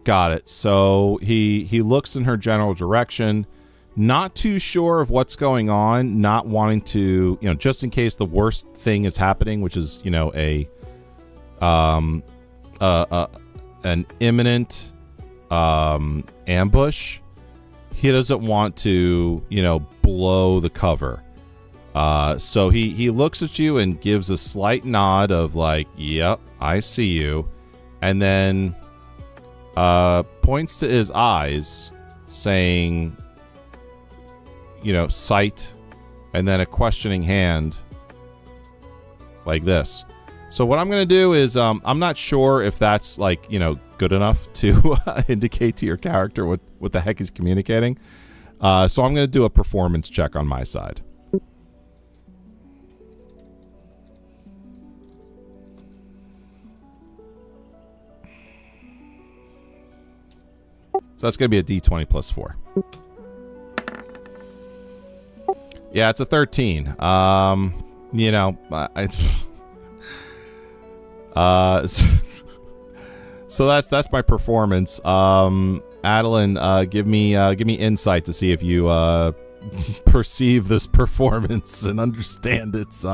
[SPEAKER 1] Got it. So he looks in her general direction, not too sure of what's going on, not wanting to, just in case the worst thing is happening, which is, an imminent ambush. He doesn't want to, blow the cover. So he looks at you and gives a slight nod of like, yep, I see you. And then points to his eyes saying, sight, and then a questioning hand like this. So what I'm going to do is I'm not sure if that's like, good enough to indicate to your character what the heck he's communicating. So I'm going to do a performance check on my side. So that's going to be a D20 plus 4. Yeah, it's a 13. So that's my performance. Adeline, give me insight to see if you perceive this performance and understand its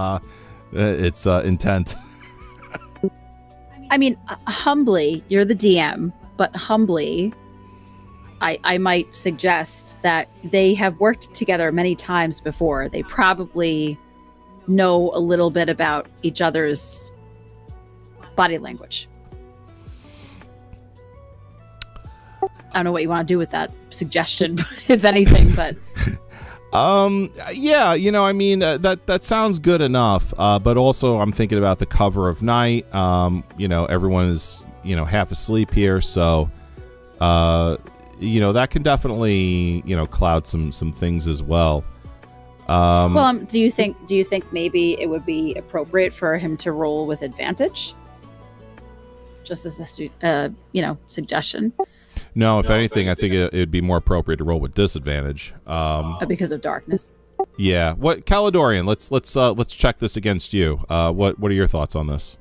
[SPEAKER 1] intent.
[SPEAKER 3] I mean, humbly, you're the DM, but humbly, I might suggest that they have worked together many times before. They probably know a little bit about each other's body language. I don't know what you want to do with that suggestion, if anything, but
[SPEAKER 1] yeah, that sounds good enough. But also I'm thinking about the cover of night. Everyone is, half asleep here, so that can definitely, cloud some things as well.
[SPEAKER 3] Do you think maybe it would be appropriate for him to roll with advantage? Just as a suggestion.
[SPEAKER 1] No, if anything, I think it'd be more appropriate to roll with disadvantage.
[SPEAKER 3] Because of darkness.
[SPEAKER 1] Yeah. What, Caledorian? Let's check this against you. What are your thoughts on this?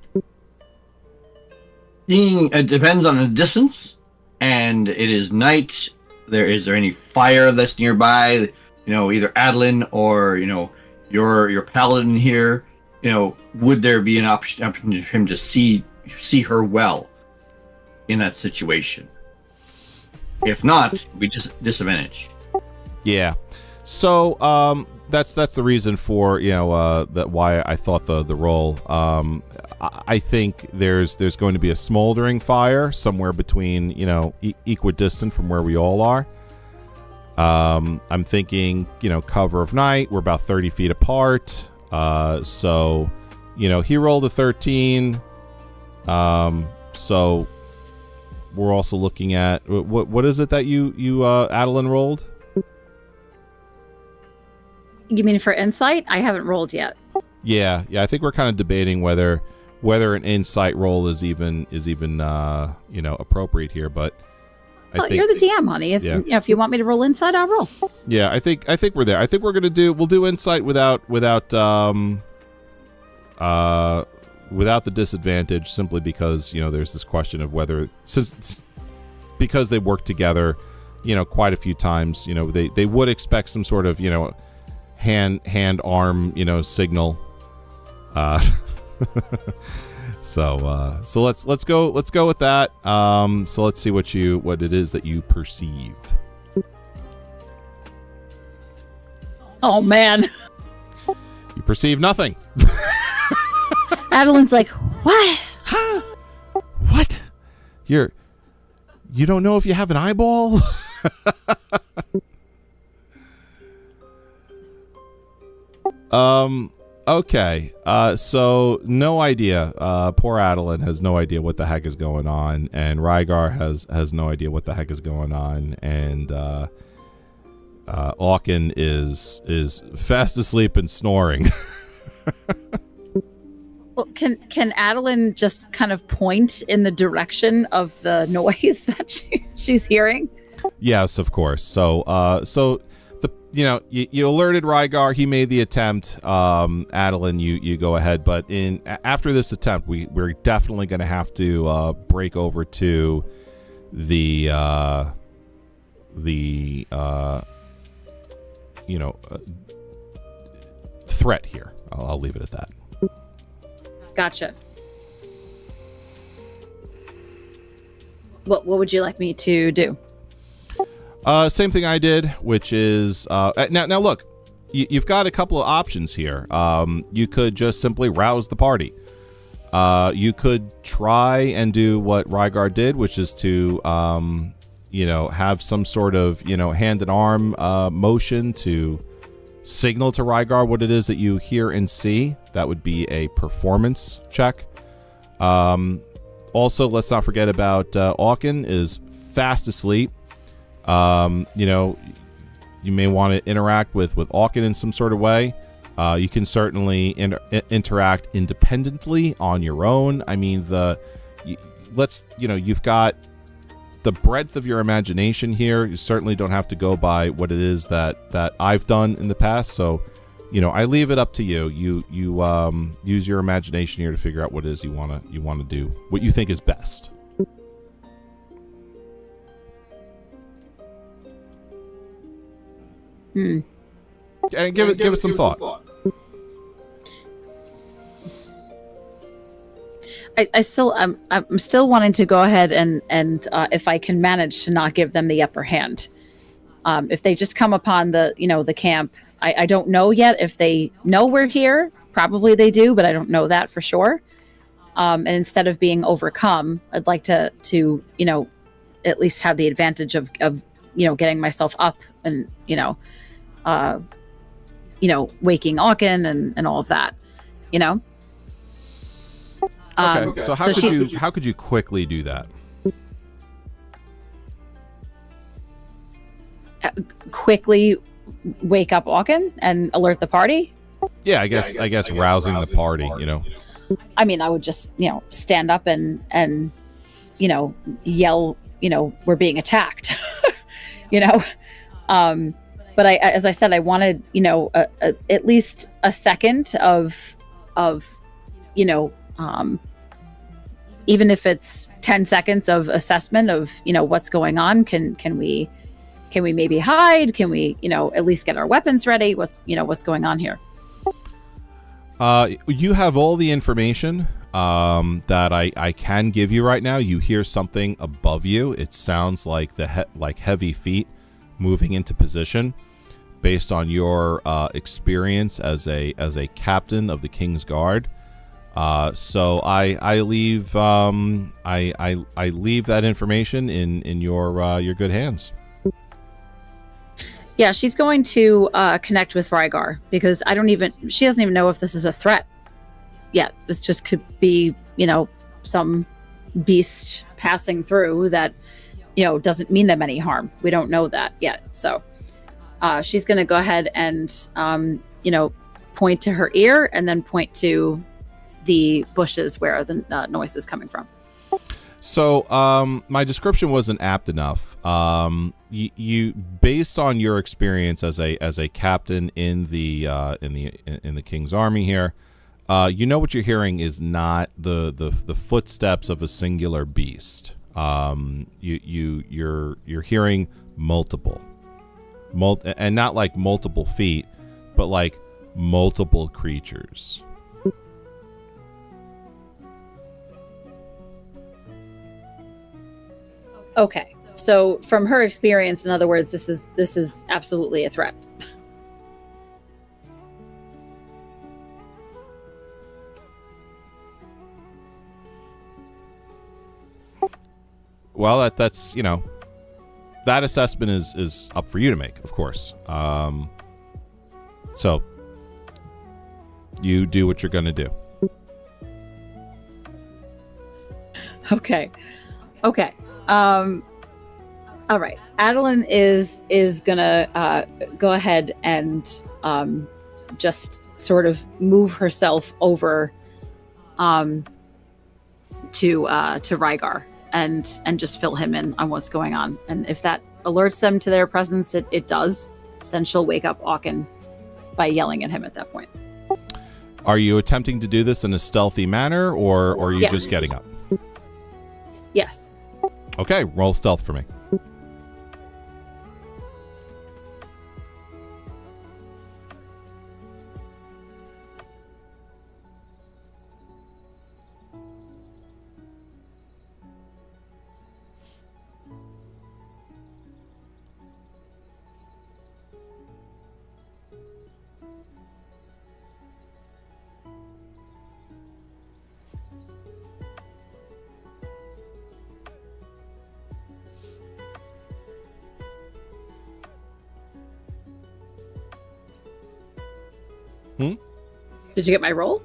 [SPEAKER 2] It depends on the distance, and it is night. Is there any fire that's nearby? Either Adeline or your paladin here. Would there be an option for him to see her well in that situation? If not, we just disadvantage.
[SPEAKER 1] Yeah. So that's the reason for that why I thought the roll. I think there's going to be a smoldering fire somewhere between equidistant from where we all are. I'm thinking cover of night. We're about 30 feet apart. So he rolled a 13. So we're also looking at what is it that you Adeline rolled?
[SPEAKER 3] You mean for insight? I haven't rolled yet.
[SPEAKER 1] Yeah. I think we're kind of debating whether an insight roll is even appropriate here. But I think
[SPEAKER 3] you're the DM, honey. If you want me to roll insight, I'll roll.
[SPEAKER 1] Yeah, I think we're there. I think we'll do insight without the disadvantage, simply because there's this question of whether, because they work together quite a few times, they would expect some sort of hand arm signal So let's go with that. So let's see what it is that you perceive.
[SPEAKER 3] Oh man.
[SPEAKER 1] You perceive nothing.
[SPEAKER 3] Adeline's like, what?
[SPEAKER 1] Huh? What? You don't know if you have an eyeball? Okay. So no idea. Poor Adeline has no idea what the heck is going on, and Rygar has no idea what the heck is going on, and Auken is fast asleep and snoring.
[SPEAKER 3] Well, can Adeline just kind of point in the direction of the noise that she's hearing?
[SPEAKER 1] Yes, of course. So you alerted Rygar. He made the attempt. Adeline, you go ahead. But after this attempt, we're definitely going to have to break over to the threat here. I'll leave it at that.
[SPEAKER 3] Gotcha. What would you like me to do?
[SPEAKER 1] Same thing I did, which is now look, you've got a couple of options here. You could just simply rouse the party. You could try and do what Rygar did, which is to have some sort of hand and arm motion to signal to Rygar what it is that you hear and see. That would be a performance check. Also, let's not forget about Auken is fast asleep. You may want to interact with Auken in some sort of way. You can certainly interact independently on your own. I mean, you've got the breadth of your imagination here. You certainly don't have to go by what it is that I've done in the past. So, I leave it up to you. You use your imagination here to figure out what it is you want to do, what you think is best. And give it some thought.
[SPEAKER 3] I'm still wanting to go ahead and if I can manage to not give them the upper hand. If they just come upon the camp, I don't know yet if they know we're here. Probably they do, but I don't know that for sure. And instead of being overcome, I'd like to at least have the advantage of getting myself up and waking Auken and all of that,
[SPEAKER 1] Okay, so how could you quickly do that?
[SPEAKER 3] Quickly wake up Auken and alert the party?
[SPEAKER 1] Yeah, I guess rousing the party,
[SPEAKER 3] I mean, I would just, stand up and yell, we're being attacked, but as I said, I wanted, at least a second of even if it's 10 seconds of assessment of, what's going on. Can we maybe hide? Can we, at least get our weapons ready? What's going on here?
[SPEAKER 1] You have all the information that I can give you right now. You hear something above you. It sounds like heavy feet moving into position, based on your experience as a captain of the King's Guard. So I leave I leave that information in your good hands.
[SPEAKER 3] Yeah, she's going to connect with Rygar because she doesn't even know if this is a threat yet. This just could be, some beast passing through that, doesn't mean them any harm. We don't know that yet. So she's going to go ahead and, point to her ear and then point to the bushes where the noise was coming from.
[SPEAKER 1] So my description wasn't apt enough. You based on your experience as a captain in the King's Army here, what you're hearing is not the footsteps of a singular beast. You're hearing multiple, and not like multiple feet, but like multiple creatures.
[SPEAKER 3] Okay. So from her experience, in other words, this is absolutely a threat.
[SPEAKER 1] Well, that's that assessment is up for you to make, of course. So you do what you're going to do.
[SPEAKER 3] Okay. All right. Adeline is gonna go ahead and just sort of move herself over to Rygar and just fill him in on what's going on. And if that alerts them to their presence, it does. Then she'll wake up Aachen by yelling at him at that point.
[SPEAKER 1] Are you attempting to do this in a stealthy manner, or are you just getting up?
[SPEAKER 3] Yes.
[SPEAKER 1] Okay, roll stealth for me.
[SPEAKER 3] Did you get my roll?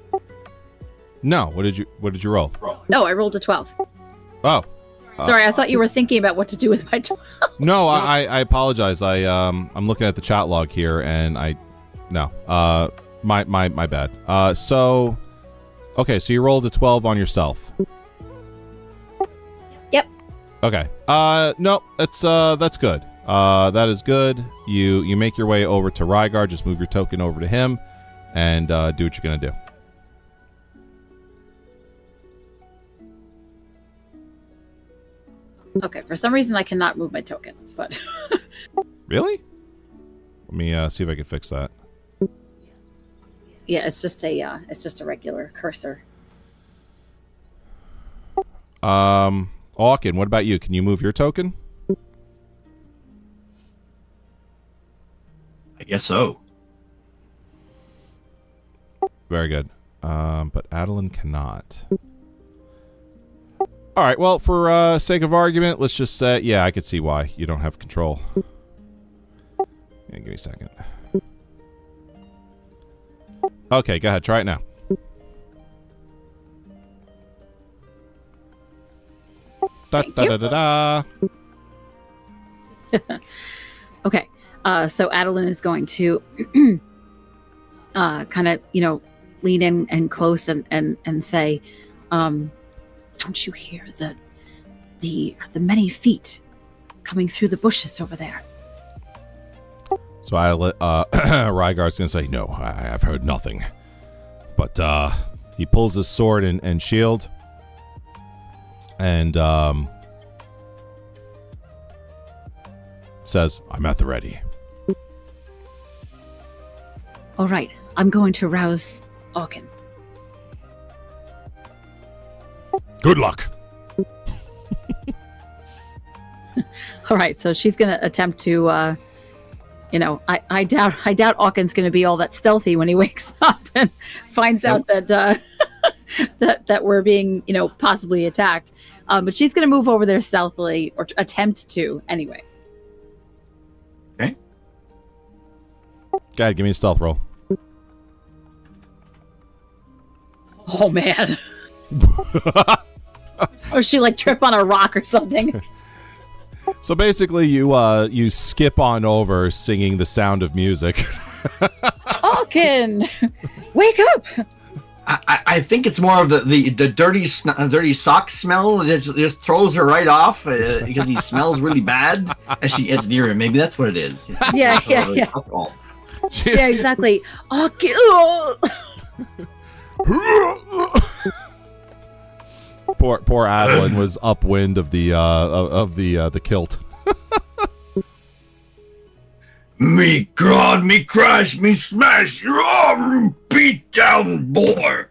[SPEAKER 1] No. What did you roll?
[SPEAKER 3] No, I rolled a 12.
[SPEAKER 1] Oh.
[SPEAKER 3] Sorry, I thought you were thinking about what to do with my 12.
[SPEAKER 1] No, I apologize. I'm looking at the chat log here, and my bad. So you rolled a 12 on your stealth.
[SPEAKER 3] Yep.
[SPEAKER 1] Okay. No, that's good. That is good. You make your way over to Rygar. Just move your token over to him, and do what you're gonna do.
[SPEAKER 3] Okay, for some reason I cannot move my token, but
[SPEAKER 1] Really? Let me see if I can fix that.
[SPEAKER 3] yeah, it's just a regular cursor.
[SPEAKER 1] Aachen, what about you? Can you move your token?
[SPEAKER 2] I guess so.
[SPEAKER 1] Very good. But Adeline cannot. All right, well, for sake of argument, let's just say, yeah, I could see why you don't have control. Yeah, give me a second. Okay, go ahead, try it now.
[SPEAKER 3] Thank you. Okay, so Adeline is going to kind of, lean in and close and say, don't you hear the many feet coming through the bushes over there?
[SPEAKER 1] So Rygar's going to say, no, I've heard nothing. But he pulls his sword and shield. And says, I'm at the ready.
[SPEAKER 3] All right, I'm going to rouse Aachen.
[SPEAKER 1] Good luck.
[SPEAKER 3] All right, so she's going to attempt to, I doubt Aachen's going to be all that stealthy when he wakes up and finds out that that we're being, possibly attacked. But she's going to move over there stealthily, or attempt to, anyway.
[SPEAKER 2] Okay.
[SPEAKER 1] Go ahead, give me a stealth roll.
[SPEAKER 3] Oh, man. Or she, trip on a rock or something.
[SPEAKER 1] So basically, you skip on over singing The Sound of Music.
[SPEAKER 3] Aachen, wake up!
[SPEAKER 2] I think it's more of the dirty sock smell that just throws her right off because he smells really bad as she gets near him. Maybe that's what it is.
[SPEAKER 3] Yeah. Yeah, exactly. Aachen.
[SPEAKER 1] Poor Adeline was upwind of the kilt.
[SPEAKER 2] Me grod, me crash, me smash, beat down boy.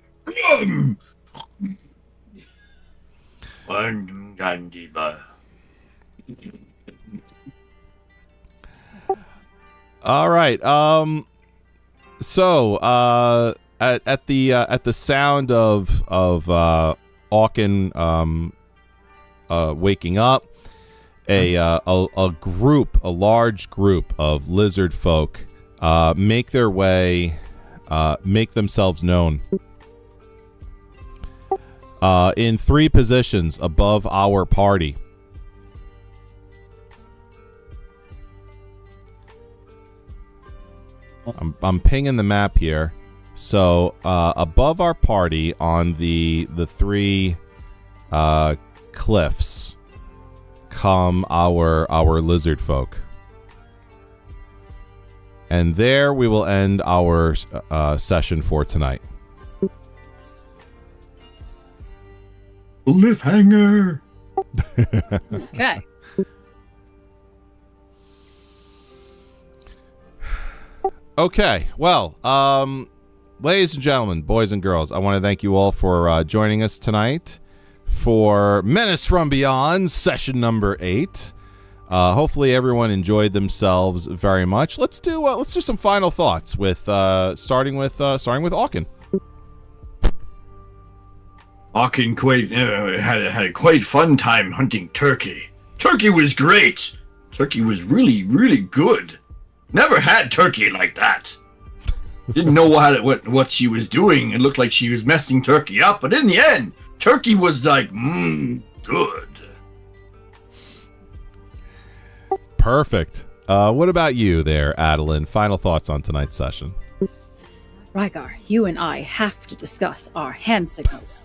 [SPEAKER 1] All right. So at the sound of Aachen waking up, a large group of lizard folk make their way, make themselves known in 3 positions above our party. I'm pinging the map here. So above our party on the 3 cliffs come our lizard folk, and there we will end our session for tonight.
[SPEAKER 2] Cliffhanger.
[SPEAKER 3] Okay.
[SPEAKER 1] Okay, well, ladies and gentlemen, boys and girls, I want to thank you all for joining us tonight for Menace from Beyond, session number 8. Hopefully everyone enjoyed themselves very much. Let's do some final thoughts with starting with Aachen.
[SPEAKER 2] Aachen had a quite fun time hunting turkey. Turkey was great. Turkey was really, really good. Never had turkey like that. Didn't know what she was doing. It looked like she was messing turkey up, but in the end, turkey was like, good.
[SPEAKER 1] Perfect. What about you there, Adeline? Final thoughts on tonight's session?
[SPEAKER 3] Rygar, you and I have to discuss our hand signals.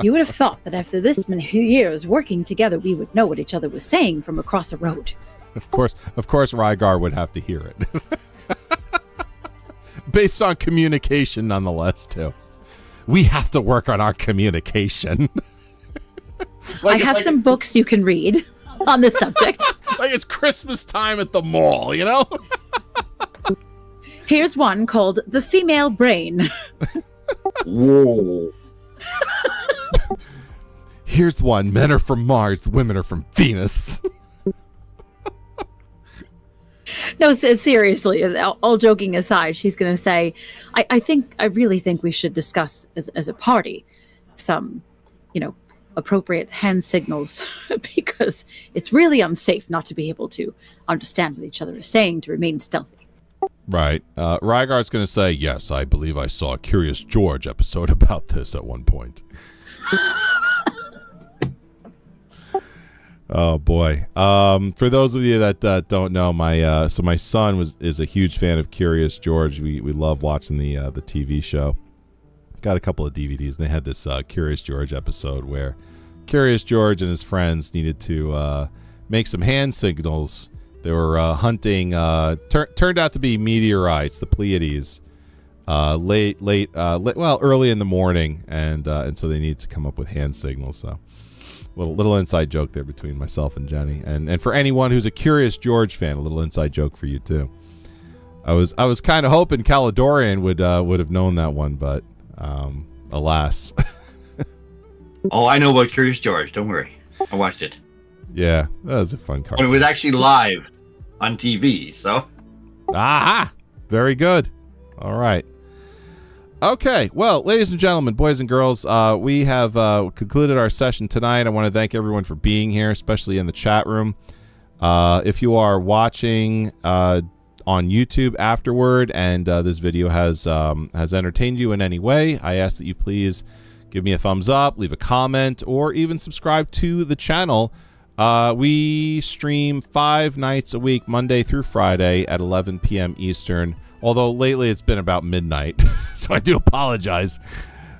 [SPEAKER 3] You would have thought that after this many years working together, we would know what each other was saying from across the road.
[SPEAKER 1] Of course, Rygar would have to hear it. Based on communication, nonetheless, too. We have to work on our communication.
[SPEAKER 3] I have some books you can read on this subject.
[SPEAKER 1] Like it's Christmas time at the mall, you know?
[SPEAKER 3] Here's one called The Female Brain.
[SPEAKER 2] Whoa.
[SPEAKER 1] Here's one. Men are from Mars, women are from Venus.
[SPEAKER 3] No, seriously, all joking aside, she's going to say, I really think we should discuss as a party some, appropriate hand signals because it's really unsafe not to be able to understand what each other is saying to remain stealthy.
[SPEAKER 1] Right. Rygar's going to say, yes, I believe I saw a Curious George episode about this at one point. Oh boy! For those of you that don't know, my son is a huge fan of Curious George. We love watching the TV show. Got a couple of DVDs. And they had this Curious George episode where Curious George and his friends needed to make some hand signals. They were hunting. Turned out to be meteorites, the Pleiades. Early in the morning, and so they needed to come up with hand signals. So. Little inside joke there between myself and Jenny, and for anyone who's a Curious George fan, a little inside joke for you too. I was kind of hoping Caledorian would have known that one, but alas.
[SPEAKER 2] Oh, I know about Curious George. Don't worry, I watched it.
[SPEAKER 1] Yeah, that was a fun cartoon.
[SPEAKER 2] It was actually live on TV, so.
[SPEAKER 1] Aha! Very good. All right. Okay, well, ladies and gentlemen, boys and girls, we have concluded our session tonight. I want to thank everyone for being here, especially in the chat room. If you are watching on YouTube afterward and this video has entertained you in any way, I ask that you please give me a thumbs up, leave a comment, or even subscribe to the channel. We stream 5 nights a week, Monday through Friday at 11 p.m. Eastern. Although lately it's been about midnight, so I do apologize.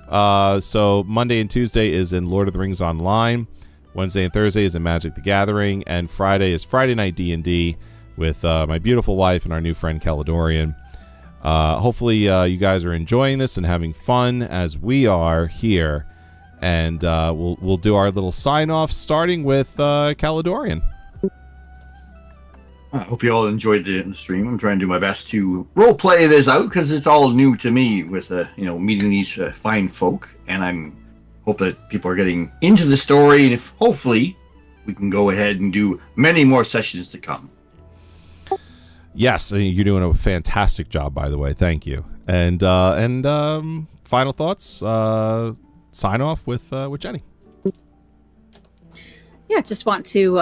[SPEAKER 1] So Monday and Tuesday is in Lord of the Rings Online. Wednesday and Thursday is in Magic the Gathering. And Friday is Friday Night D&D with my beautiful wife and our new friend Caledorian. Hopefully you guys are enjoying this and having fun as we are here. And we'll do our little sign-off starting with Caledorian.
[SPEAKER 2] I hope you all enjoyed the stream. I'm trying to do my best to role play this out because it's all new to me with meeting these fine folk, and I'm hope that people are getting into the story, and if hopefully we can go ahead and do many more sessions to come.
[SPEAKER 1] Yes, you're doing a fantastic job, by the way. Thank you. And final thoughts. Sign off with Jenny.
[SPEAKER 3] Yeah, just want to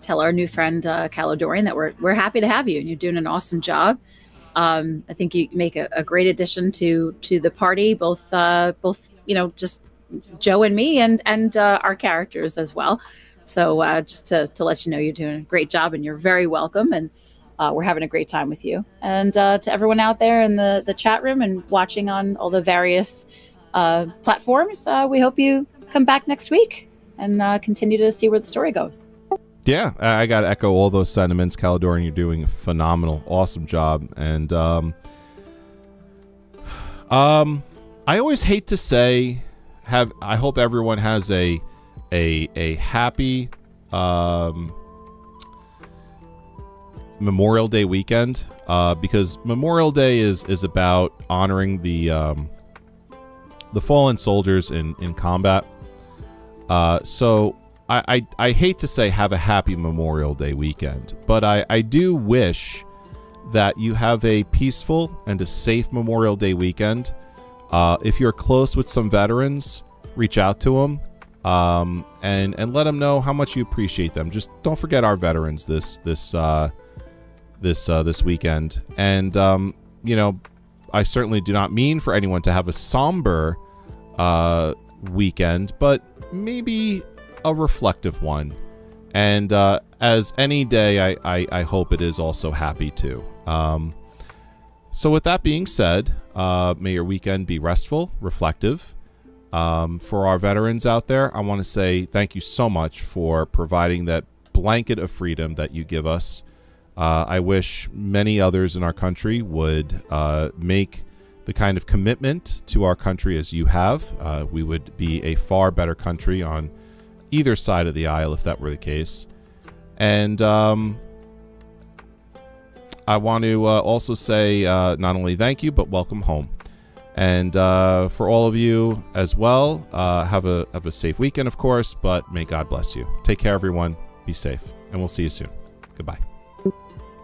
[SPEAKER 3] tell our new friend Calidorian that we're happy to have you, and you're doing an awesome job. I think you make a great addition to the party, both just Joe and me, and our characters as well. So just to let you know, you're doing a great job, and you're very welcome. And we're having a great time with you. And to everyone out there in the chat room and watching on all the various platforms, we hope you come back next week and continue to see where the story goes.
[SPEAKER 1] Yeah, I got to echo all those sentiments. Calidorian, you're doing a phenomenal, awesome job. And I always hate to say, I hope everyone has a happy Memorial Day weekend, because Memorial Day is about honoring the fallen soldiers in combat. So I hate to say have a happy Memorial Day weekend, but I do wish that you have a peaceful and a safe Memorial Day weekend. If you're close with some veterans, reach out to them and let them know how much you appreciate them. Just don't forget our veterans this weekend. And I certainly do not mean for anyone to have a somber weekend, but maybe a reflective one. And as any day, I hope it is also happy too. So with that being said, may your weekend be restful, reflective. For our veterans out there, I want to say thank you so much for providing that blanket of freedom that you give us. I wish many others in our country would make the kind of commitment to our country as you have. We would be a far better country on either side of the aisle if that were the case. And I want to also say not only thank you, but welcome home. And for all of you as well, have a safe weekend, of course, but may God bless you. Take care, everyone. Be safe, and we'll see you soon. Goodbye.